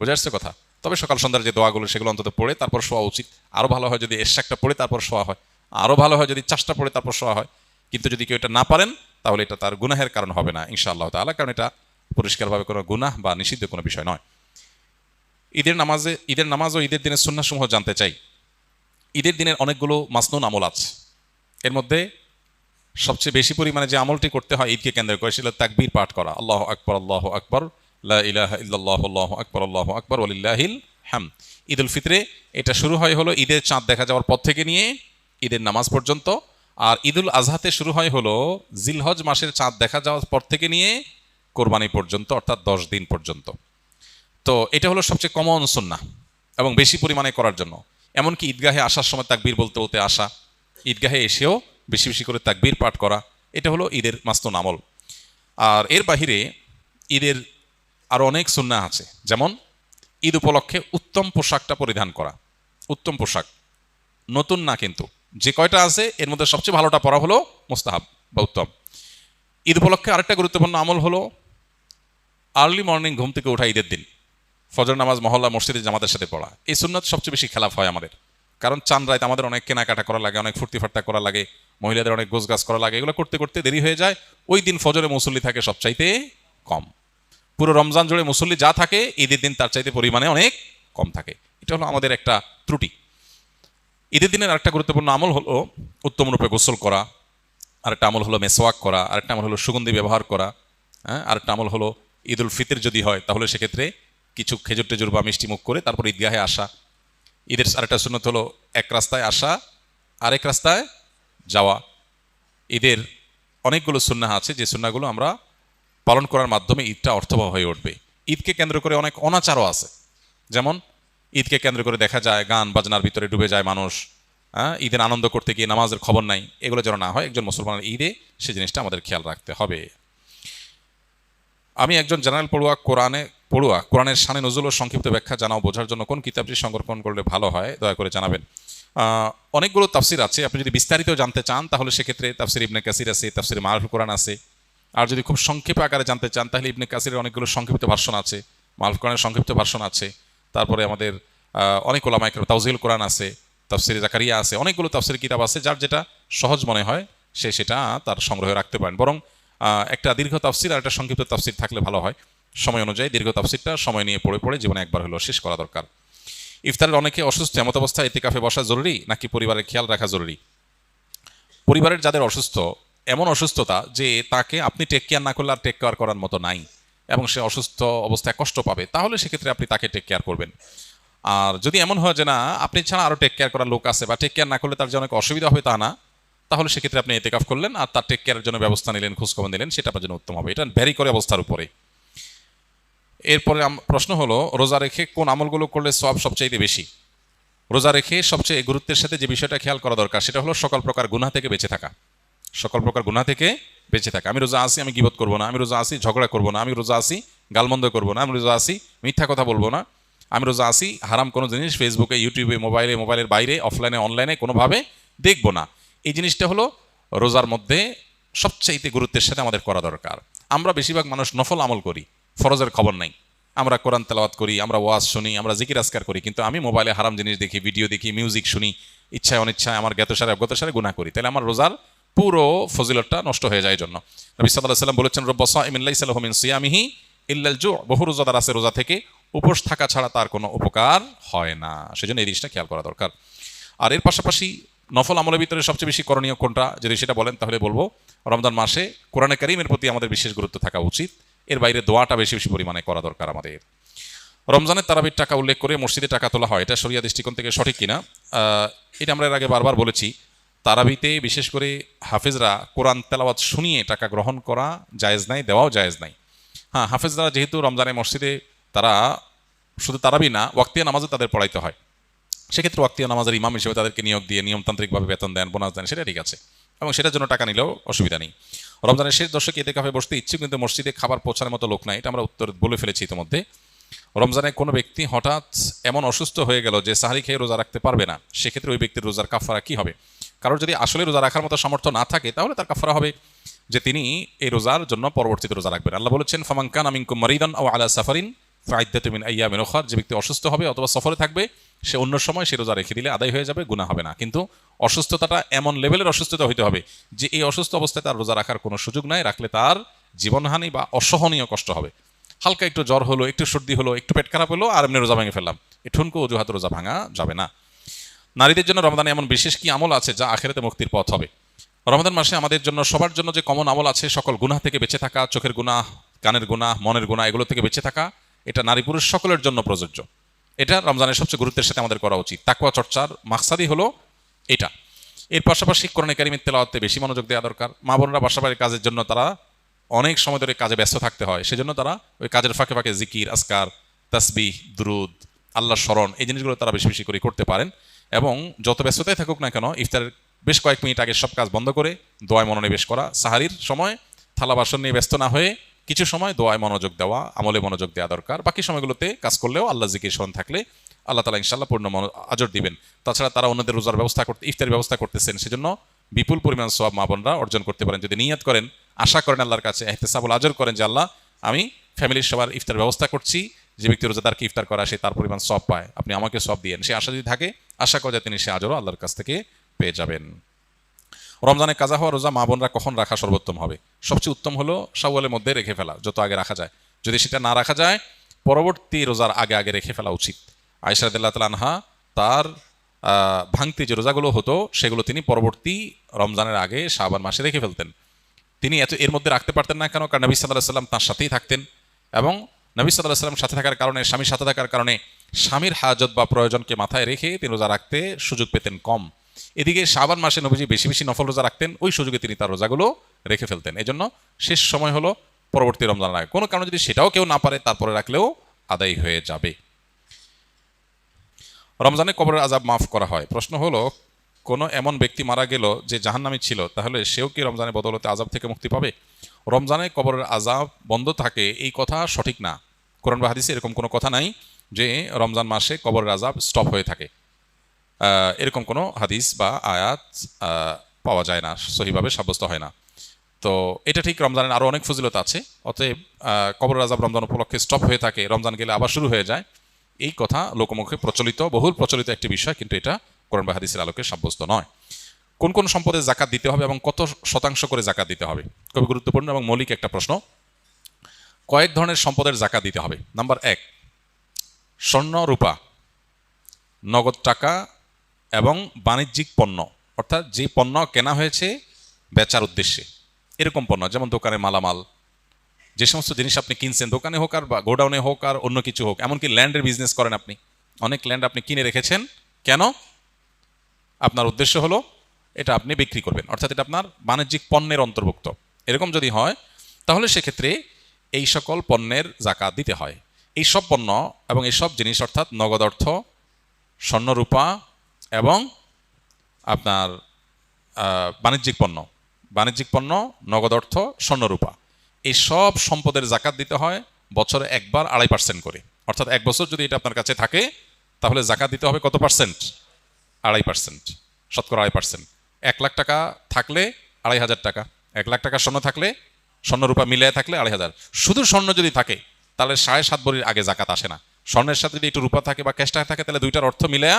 বুঝে আসছে কথা? তবে সকাল সন্ধ্যার যে দোয়াগুলো সেগুলো অন্তত পড়ে তারপর শোয়া উচিত। আরও ভালো হয় যদি এশাকটা পড়ে তারপর শোয়া হয়, আরও ভালো হয় যদি চাষটা পড়ে তারপর শোয়া হয়। কিন্তু যদি কেউ এটা না পারেন তাহলে এটা তার গুনাহের কারণ হবে না ইনশাআল্লাহ তাআলা, কারণ এটা পরিষ্কারভাবে কোনো গুনাহ বা নিষিদ্ধ কোনো বিষয় নয়। ঈদের নামাজ ও ঈদের দিনের সুন্নাহসমূহ জানতে চাই। ঈদের দিনের অনেকগুলো মাসনুন আমল আছে। এর মধ্যে সবচেয়ে বেশি পরিমাণে যে আমলটি করতে হয় ঈদকে কেন্দ্র করে সেটা তাকবীর পাঠ করা, আল্লাহু আকবার, আল্লাহু আকবার, লা ইলাহা ইল্লাল্লাহ, আল্লাহু আকবার, আল্লাহু আকবার, ওয়ালিল্লাহিল হামদ। ঈদুল ফিতরে এটা শুরু হয় হলো ঈদের চাঁদ দেখা যাওয়ার পর থেকে নিয়ে ঈদের নামাজ পর্যন্ত। আর ঈদুল আজহাতে শুরু হয় হলো জিলহজ মাসের চাঁদ দেখা যাওয়ার পর থেকে নিয়ে কোরবানি পর্যন্ত, অর্থাৎ 10 দিন পর্যন্ত। তো এটা হলো সবচেয়ে কমন সুন্নাহ এবং বেশি পরিমাণে করার জন্য। এমনকি ঈদগাহে আসার সময় তাকবীর বলতে বলতে আসা, ঈদগাহে এসেও বেশি বেশি করে তাকবীর পাঠ করা, এটা হলো ঈদের মাসনুন আমল। আর এর বাহিরে ঈদের আরও অনেক সুন্নাহ আছে, যেমন ঈদ উপলক্ষে উত্তম পোশাকটা পরিধান করা। উত্তম পোশাক, নতুন না কিন্তু, যে কয়টা আছে এর মধ্যে সবচেয়ে ভালোটা পরা হলো মোস্তাহাব বা উত্তম। ঈদ উপলক্ষে আরেকটা গুরুত্বপূর্ণ আমল হলো আর্লি মর্নিং ঘুম থেকে ওঠা ঈদের দিন, ফজর নামাজ মহল্লা মসজিদে জামাতের সাথে পড়া। এই সুন্নাত সবচেয়ে বেশি খেলাফ হয় আমাদের, কারণ চান রাত আমাদের অনেক কেনাকাটা করা লাগে, অনেক ফুর্তি ফার্তা করা লাগে, মহিলাদের অনেক গোছগাছ করা লাগে, এগুলো করতে করতে দেরি হয়ে যায়। ওই দিন ফজরে মুসল্লি থাকে সবচাইতে কম। পুরো রমজান জুড়ে মুসল্লি যা থাকে ঈদের দিন তার চাইতে পরিমাণে অনেক কম থাকে। এটা হলো আমাদের একটা ত্রুটি। ঈদের দিনের আরেকটা গুরুত্বপূর্ণ আমল হলো উত্তম রূপে গোসল করা, আরেকটা আমল হলো মেসওয়াক করা, আরেকটা আমল হলো সুগন্ধি ব্যবহার করা, হ্যাঁ, আরেকটা আমল হলো ঈদুল ফিতর যদি হয় তাহলে সেক্ষেত্রে কিছু খেজুর টেজুর বা মিষ্টি মুখ করে তারপর ঈদগাহে আসা। ঈদের আরেকটা সুন্নত হলো এক রাস্তায় আসা আরেক রাস্তায় যাওয়া। ঈদের অনেকগুলো সুন্নাহ আছে যে সুন্নাহগুলো আমরা পালন করার মাধ্যমে ঈদটা অর্থবহ হয়ে উঠবে। ঈদকে কেন্দ্র করে অনেক অনাচারও আছে, যেমন ঈদকে কেন্দ্র করে দেখা যায় গান বাজনার ভিতরে ডুবে যায় মানুষ, হ্যাঁ, ঈদের আনন্দ করতে গিয়ে নামাজের খবর নাই। এগুলো যেন না হয় একজন মুসলমানের ঈদে, সে জিনিসটা আমাদের খেয়াল রাখতে হবে। আমি একজন জেনারেল কোরআনের শানে নজুল ও সংক্ষিপ্ত ব্যাখ্যা জানাও বোঝার জন্য কোন কিতাবটি সংরক্ষণ করলে ভালো হয় দয়া করে জানাবেন। অনেকগুলো তাফসির আছে, আপনি যদি বিস্তারিত জানতে চান তাহলে সেক্ষেত্রে তাফসির ইবনে কাসির আছে, তাফসির মারুফুল কোরআন আছে। আর যদি খুব সংক্ষেপে আকারে জানতে চান তাহলে ইবনে কাসিরের অনেকগুলো সংক্ষিপ্ত ভার্সন আছে, মারুফুল কোরআনের সংক্ষিপ্ত ভার্সন আছে। তারপরে আমাদের অনেক ওলামা ইকরাম, তাওজিল কোরআন আছে, তাফসির জাকারিয়া আছে, অনেকগুলো তাফসির কিতাব আছে। যার যেটা সহজ মনে হয় সে সেটা তার সংগ্রহে রাখতে পারেন। বরং একটা দীর্ঘ তাফসির আর একটা সংক্ষিপ্ত তাফসির থাকলে ভালো হয়। সময় অনুযায়ী দীর্ঘ তাফসিরটা সময় নিয়ে পড়ে পড়ে জীবনে একবার হলেও শেষ করা দরকার। ইফতারের অনেকে অসুস্থ, এমত অবস্থায় ইতিকাফে বসা জরুরি নাকি পরিবারের খেয়াল রাখা জরুরি? পরিবারের যাদের অসুস্থ, এমন অসুস্থতা যে তাকে আপনি টেক কেয়ার না করলে আর টেক কেয়ার করার মতো নাই এবং সে অসুস্থ অবস্থায় কষ্ট পাবে, তাহলে সেক্ষেত্রে আপনি তাকে টেক কেয়ার করবেন। আর যদি এমন হয় যে না আপনি ছাড়া আরও টেক কেয়ার করার লোক আছে বা টেক কেয়ার না করলে তার যে অনেক অসুবিধা হবে তা না, তাহলে সেক্ষেত্রে আপনি ইতিকাফ করলেন আর তার টেক কেয়ারের জন্য ব্যবস্থা নিলেন, খোঁজখবর নিলেন, সেটা আপনার জন্য উত্তম হবে। এটা ভ্যারি করে অবস্থার উপরে। এরপরে প্রশ্ন হলো রোজা রেখে কোন আমলগুলো করলে সওয়াব সবচাইতে বেশি? রোজা রেখে সবচেয়ে গুরুত্বের সাথে যে বিষয়টা খেয়াল করা দরকার সেটা হলো সকল প্রকার গুনাহ থেকে বেঁচে থাকা। সকল প্রকার গুনাহ থেকে বেঁচে থাকা। আমি রোজা আসি, আমি গীবত করবো না, আমি রোজা আসি ঝগড়া করবো না, আমি রোজা আসি গালমন্দ করবো না, আমি রোজা আসি মিথ্যা কথা বলবো না, আমি রোজা আসি হারাম কোনো জিনিস ফেসবুকে, ইউটিউবে, মোবাইলের বাইরে, অফলাইনে, অনলাইনে কোনোভাবে দেখবো না। এই জিনিসটা হলো রোজার মধ্যে সবচাইতে গুরুত্বের সাথে আমাদের করা দরকার। আমরা বেশিরভাগ মানুষ নফল আমল করি, ফরজের খবর নাই। আমরা কোরআন তেলাওয়াত করি, আমরা ওয়াজ শুনি, আমরা জিকির আজকার করি, কিন্তু আমি মোবাইলে হারাম জিনিস দেখি, ভিডিও দেখি, মিউজিক শুনি, ইচ্ছায় অনিচ্ছায় আমার জ্ঞাতসারে অজ্ঞাতসারে গুনাহ করি। তাহলে আমার রোজার পুরো ফজিলতটা নষ্ট হয়ে যায়। এই জন্য নবী সাল্লাল্লাহু আলাইহি ওয়াসাল্লাম বলেছেন, রব্বা সাইমিন লাইসা লাহু মিন সিয়ামিহি ইল্লাল জু', বহু রোজাদার আছে রোজা থেকে উপোস থাকা ছাড়া তার কোনো উপকার হয় না। সেজন্য এই জিনিসটা খেয়াল করা দরকার। আর এর পাশাপাশি নফল আমলের ভিতরে সবচেয়ে বেশি করণীয় কোনটা, যদি সেটা বলেন তাহলে বলবো রমজান মাসে কোরআনে কারীমের প্রতি আমাদের বিশেষ গুরুত্ব থাকা উচিত। এর বাইরে দোয়াটা বেশি বেশি পরিমাণে করা দরকার আমাদের। রমজানের তারাবির টাকা উল্লেখ করে মসজিদে টাকা তোলা হয়, এটা শরিয়া দৃষ্টিকোণ থেকে সঠিক কিনা? এটা আমরা এর আগে বারবার বলেছি, তারাবিতে বিশেষ করে হাফেজরা কোরআন তেলাওয়াত শুনিয়ে টাকা গ্রহণ করা জায়েজ নাই, দেওয়াও জায়েজ নাই। হ্যাঁ, হাফেজরা যেহেতু রমজানের মসজিদে তারা শুধু তারাবি না ওয়াক্তিয়া নামাজও তাদের পড়াইতে হয়, সেক্ষেত্রে ওয়াক্তিয়া নামাজের ইমাম হিসেবে তাদেরকে নিয়োগ দিয়ে নিয়মতান্ত্রিকভাবে বেতন দেন, বোনাস দেন, সেটা ঠিক আছে, এবং সেটার জন্য টাকা নিলেও অসুবিধা নেই। রমজানের শেষ দশকে ইতিকাফে বসতে ইচ্ছুক কিন্তু মসজিদে খাবার পৌঁছানোর মতো লোক নাই, এটা আমরা উত্তর বলে ফেলেছি ইতিমধ্যে। রমজানে কোনো ব্যক্তি হঠাৎ এমন অসুস্থ হয়ে গেল যে সাহারি খেয়ে রোজা রাখতে পারবে না, সেক্ষেত্রে ওই ব্যক্তির রোজার কাফারা কি হবে? কারোর যদি আসলে রোজা রাখার মতো সামর্থ্য না থাকে তাহলে তার কাফারা হবে যে তিনি এই রোজার জন্য পরবর্তীতে রোজা রাখবেন। আল্লাহ বলেছেন, ফামান কানা মিনকুম মারিদান আও আলা সাফারিন ফাইদ্দাতুম মিন আইয়ামিন উখার, যে ব্যক্তি অসুস্থ হবে অথবা সফরে থাকবে সে অন্য সময় সে রোজা রেখে দিলে আদায় হয়ে যাবে, গুনাহ হবে না। কিন্তু অসুস্থতাটা এমন লেভেলের অসুস্থতা হইতে হবে যে এই অসুস্থ অবস্থায় তার রোজা রাখার কোনো সুযোগ নাই, রাখলে তার জীবনহানি বা অসহনীয় কষ্ট হবে। হালকা একটু জ্বর হলো, একটু সর্দি হলো, একটু পেট খারাপ হলো আর এমনি রোজা ভেঙে ফেললাম, এই ঠুনকো অজুহাত রোজা ভাঙা যাবে না। নারীদের জন্য রমজানে এমন বিশেষ কি আমল আছে যা আখিরাতে মুক্তির পথ হবে? রমজান মাসে আমাদের জন্য সবার জন্য যে কমন আমল আছে, সকল গুনাহ থেকে বেঁচে থাকা, চোখের গুনাহ, কানের গুনাহ, মনের গুনাহ, এগুলো থেকে বেঁচে থাকা, এটা নারী পুরুষ সকলের জন্য প্রযোজ্য। এটা রমজানের সবচেয়ে গুরুত্বের সাথে আমাদের করা উচিত। তাকওয়া চর্চার মাকসাদই হলো এটা। এর পাশাপাশি কোরআনে কারীমের তেলাওয়াতে বেশি মনোযোগ দেওয়া দরকার। মা বোনরা বাসাবাড়ির কাজের জন্য তারা অনেক সময় ধরে কাজে ব্যস্ত থাকতে হয়, সেজন্য তারা ওই কাজের ফাঁকে ফাঁকে জিকির, আসকার, তাসবিহ, দুরুদ, আল্লাহর স্মরণ, এই জিনিসগুলো তারা বেশি বেশি করে করতে পারেন। এবং যত ব্যস্ততায় থাকুক না কেন, ইফতারের বেশ কয়েক মিনিট আগে সব কাজ বন্ধ করে দোয়ায় মনোনিবেশ করা, সাহারির সময় থালা বাসন নিয়ে ব্যস্ত না হয়ে কিছু সময় দোয়ায় মনোযোগ দেওয়া, আমলে মনোযোগ দেওয়া দরকার। বাকি সময়গুলোতে কাজ করলেও আল্লাহ জিকির স্মরণ থাকলে আল্লাহ তাআলা ইনশাআল্লাহ পূর্ণ আজর দিবেন। তাছাড়া তারা অন্যদের রোজার ব্যবস্থা করতে, ইফতারের ব্যবস্থা করতেছেন, সেজন্য বিপুল পরিমাণ সওয়াব মা বোনরা অর্জন করতে পারেন যদি নিয়ত করেন, আশা করেন আল্লাহর কাছে, ইহতিসাবুল আজর করেন যে আল্লাহ আমি ফ্যামিলির সবার ইফতার ব্যবস্থা করছি, যে ব্যক্তি রোজাদারকে ইফতার করা সে তার পরিমাণ সওয়াব পায়, আপনি আমাকে সওয়াব দিয়েন, সে আশা যদি থাকে আশা করে তিনি সে আজরও আল্লাহর কাছ থেকে পেয়ে যাবেন। রমজানে কাজা হওয়া রোজা মা বোনরা কখন রাখা সর্বোত্তম হবে? সবচেয়ে উত্তম হলো শাওয়ালের মধ্যে রেখে ফেলা, যত আগে রাখা যায়। যদি সেটা না রাখা যায় পরবর্তী রোজার আগে আগে রেখে ফেলা উচিত। আয়েশা রাদিয়াল্লাহু তাআলা আনহা তার ভাঙতি যে রোজাগুলো হতো সেগুলো তিনি পরবর্তী রমজানের আগে শাবান মাসে রেখে ফেলতেন। তিনি এর মধ্যে রাখতে পারতেন না কেন? কারণ নবী সাল্লাল্লাহু আলাইহি ওয়াসাল্লাম তার সাথেই থাকতেন, এবং নবী সাল্লাল্লাহু আলাইহি ওয়াসাল্লাম সাথে থাকার কারণে, স্বামীর সাথে থাকার কারণে স্বামীর হাজত বা প্রয়োজনকে মাথায় রেখে তিনি রোজা রাখতে সুযোগ পেতেন কম। এদিকে শাবান মাসে নবীজি বেশি বেশি নফল রোজা রাখতেন, ওই সুযোগে তিনি তার রোজাগুলো রেখে ফেলতেন। এজন্য শেষ সময় হলো পরবর্তী রমজানের আগে। কোনো কারণে যদি সেটাও কেউ না পারে তারপরে রাখলেও আদায় হয়ে যাবে। রমজানে কবরের আযাব মাফ করা হয়। প্রশ্ন হলো, কোনো এমন ব্যক্তি মারা গেল যে জাহান্নামী ছিল, তাহলে সেও কি রমজানের বদৌলতে আযাব থেকে মুক্তি পাবে? রমজানে কবরের আযাব বন্ধ থাকে এই কথা সঠিক না। কোরআন বা হাদিসে এরকম কোনো কথা নাই যে রমজান মাসে কবরের আযাব স্টপ হয়ে থাকে। এরকম কোনো হাদিস বা আয়াত পাওয়া যায় না, সহিভাবে সাব্যস্ত হয় না। তো এটা ঠিক, রমজানের আরও অনেক ফজিলত আছে। অতএব কবরের আযাব রমজান উপলক্ষে স্টপ হয়ে থাকে, রমজান গেলে আবার শুরু হয়ে যায়, এই কথা লোকমুখে প্রচলিত, বহুল প্রচলিত একটি বিষয়, কিন্তু এটা কোরআন বা হাদিসের আলোকে সাব্যস্ত নয়। কোন কোন সম্পদে জাকাত দিতে হবে এবং কত শতাংশ করে জাকাত দিতে হবে? খুবই গুরুত্বপূর্ণ এবং মৌলিক একটা প্রশ্ন। কয়েক ধরনের সম্পদের জাকাত দিতে হবে। নাম্বার 1, স্বর্ণ, রূপা, নগদ টাকা এবং বাণিজ্যিক পণ্য, অর্থাৎ যে পণ্য কেনা হয়েছে বেচার উদ্দেশ্যে, এরকম পণ্য, যেমন দোকানে মালামাল, যে সমস্ত জিনিস আপনি কিনছেন দোকানে হোক আর বা গোডাউনে হোক আর অন্য কিছু হোক, এমনকি ল্যান্ডের বিজনেস করেন আপনি, অনেক ল্যান্ড আপনি কিনে রেখেছেন, কেন? আপনার উদ্দেশ্য হলো এটা আপনি বিক্রি করবেন, অর্থাৎ এটা আপনার বাণিজ্যিক পণ্যের অন্তর্ভুক্ত। এরকম যদি হয় তাহলে সেক্ষেত্রে এই সকল পণ্যের জাকাত দিতে হয়। এই সব পণ্য এবং এই সব জিনিস, অর্থাৎ নগদ অর্থ, স্বর্ণরূপা এবং আপনার বাণিজ্যিক পণ্য, নগদ অর্থ, স্বর্ণরূপা, এই সব সম্পদের জাকাত দিতে হয় বছরে একবার 2.5% করে। অর্থাৎ 1 বছর যদি এটা আপনার কাছে থাকে তাহলে জাকাত দিতে হবে কত পার্সেন্ট? 2.5%, শতকরা 2.5%। 1 লাখ টাকা থাকলে 2,500 টাকা, 1 লাখ টাকা স্বর্ণ থাকলে, স্বর্ণরূপা মিলিয়ে থাকলে 2,500। শুধু স্বর্ণ যদি থাকে তাহলে 7.5 ভরির আগে জাকাত আসে না। স্বর্ণের সাথে যদি একটু রূপা থাকে বা ক্যাশ টাকা থাকে তাহলে দুইটার অর্থ মিলেয়া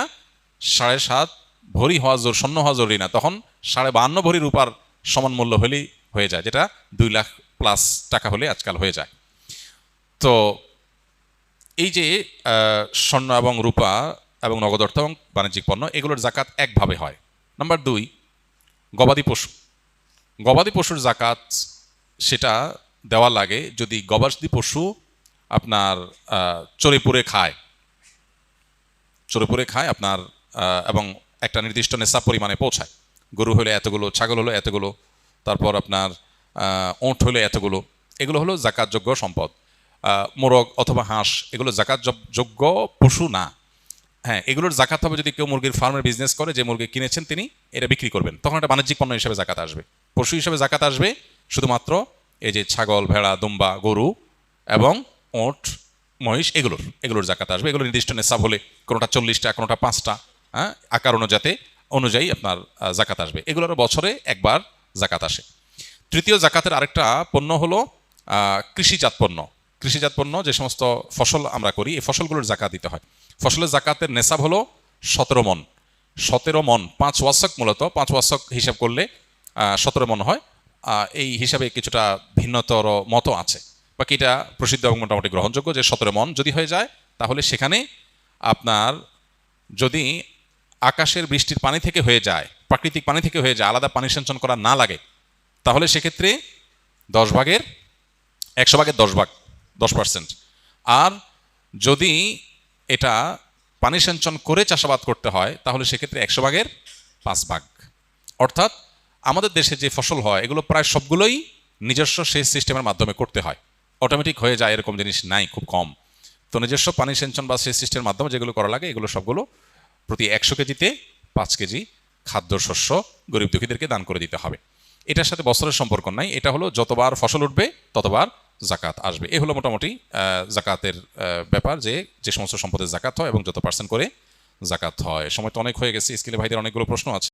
7.5 ভরি হওয়া স্বর্ণ হওয়া জরুরি না, তখন 52.5 ভরি রূপার সমান মূল্য হলেই হয়ে যায়, যেটা 2 লাখ প্লাস টাকা হলে আজকাল হয়ে যায়। তো এই যে স্বর্ণ এবং রূপা এবং নগদ অর্থ এবং বাণিজ্যিক পণ্য, এগুলোর জাকাত একভাবে হয়। নাম্বার 2, গবাদি পশু। গবাদি পশুর জাকাত সেটা দেওয়া লাগে যদি গবাদি পশু আপনার চড়ে খায় আপনার এবং একটা নির্দিষ্ট নেশাব পরিমাণে পৌঁছায়। গরু হলে এতগুলো, ছাগল হলো এতগুলো, তারপর আপনার ওঁট হলে এতগুলো, এগুলো হলো জাকাতযোগ্য সম্পদ। মোরগ অথবা হাঁস এগুলো জাকাতযোগ্য পশু না। হ্যাঁ, এগুলোর জাকাত হবে যদি কেউ মুরগির ফার্মের বিজনেস করে, যে মুরগি কিনেছেন তিনি এটা বিক্রি করবেন, তখন এটা বাণিজ্যিক পণ্য হিসেবে জাকাত আসবে। পশু হিসেবে জাকাত আসবে শুধুমাত্র এই যে ছাগল, ভেড়া, দুম্বা, গরু এবং ওঁট, মহিষ, এগুলোর জাকাত আসবে। এগুলো নির্দিষ্ট নেশাব হলে, কোনোটা 40টা, কোনোটা 5টা, হ্যাঁ, আকার অনুযায়ী আপনার জাকাত আসবে। এগুলোর বছরে একবার জাকাত আসে। তৃতীয় জাকাতের আরেকটা পণ্য হলো কৃষিজাত পণ্য। কৃষিজাত পণ্য যে সমস্ত ফসল আমরা করি, এই ফসলগুলোর জাকাত দিতে হয়। ফসলের জাকাতের নেশাব হলো 17 মন। 17 মন, 5 ওয়াসক, মূলত 5 ওয়াসক হিসাব করলে 17 মন হয়। এই হিসাবে কিছুটা ভিন্নতর মতো আছে, বাকি এটা প্রসিদ্ধ এবং মোটামুটি গ্রহণযোগ্য যে 17 মন যদি হয়ে যায়, তাহলে সেখানে আপনার যদি আকাশের বৃষ্টির পানি থেকে হয়ে যায়, প্রাকৃতিক পানি থেকে হয়ে যায়, আলাদা পানি সিঞ্চন করা না লাগে, তাহলে সেক্ষেত্রে 100 ভাগের 10%। আর যদি এটা পানি সিঞ্চন করে চাষাবাদ করতে হয়, তাহলে সেক্ষেত্রে 100 ভাগের 5 ভাগ। অর্থাৎ আমাদের দেশে যে ফসল হয় এগুলো প্রায় সবগুলোই নিজস্ব সেচ সিস্টেমের মাধ্যমে করতে হয়, অটোমেটিক হয়ে যায় এরকম জিনিস নাই, খুব কম। তো নিজস্ব পানি সিঞ্চন বা সেচ সিস্টেমের মাধ্যমে যেগুলো করা লাগে, এগুলো সবগুলো প্রতি 100 কেজিতে 5 কেজি খাদ্যশস্য গরিব দুঃখীদেরকে দান করে দিতে হবে। এটার সাথে বছরের সম্পর্ক নাই, এটা হলো যতবার ফসল উঠবে ততবার জাকাত আসবে। এ হলো মোটামুটি জাকাতের ব্যাপার, যে সমস্ত সম্পদের জাকাত হয় এবং যত পার্সেন্ট করে জাকাত হয়। সময় তো অনেক হয়ে গেছে, স্কুলে ভাইদের অনেকগুলো প্রশ্ন আছে।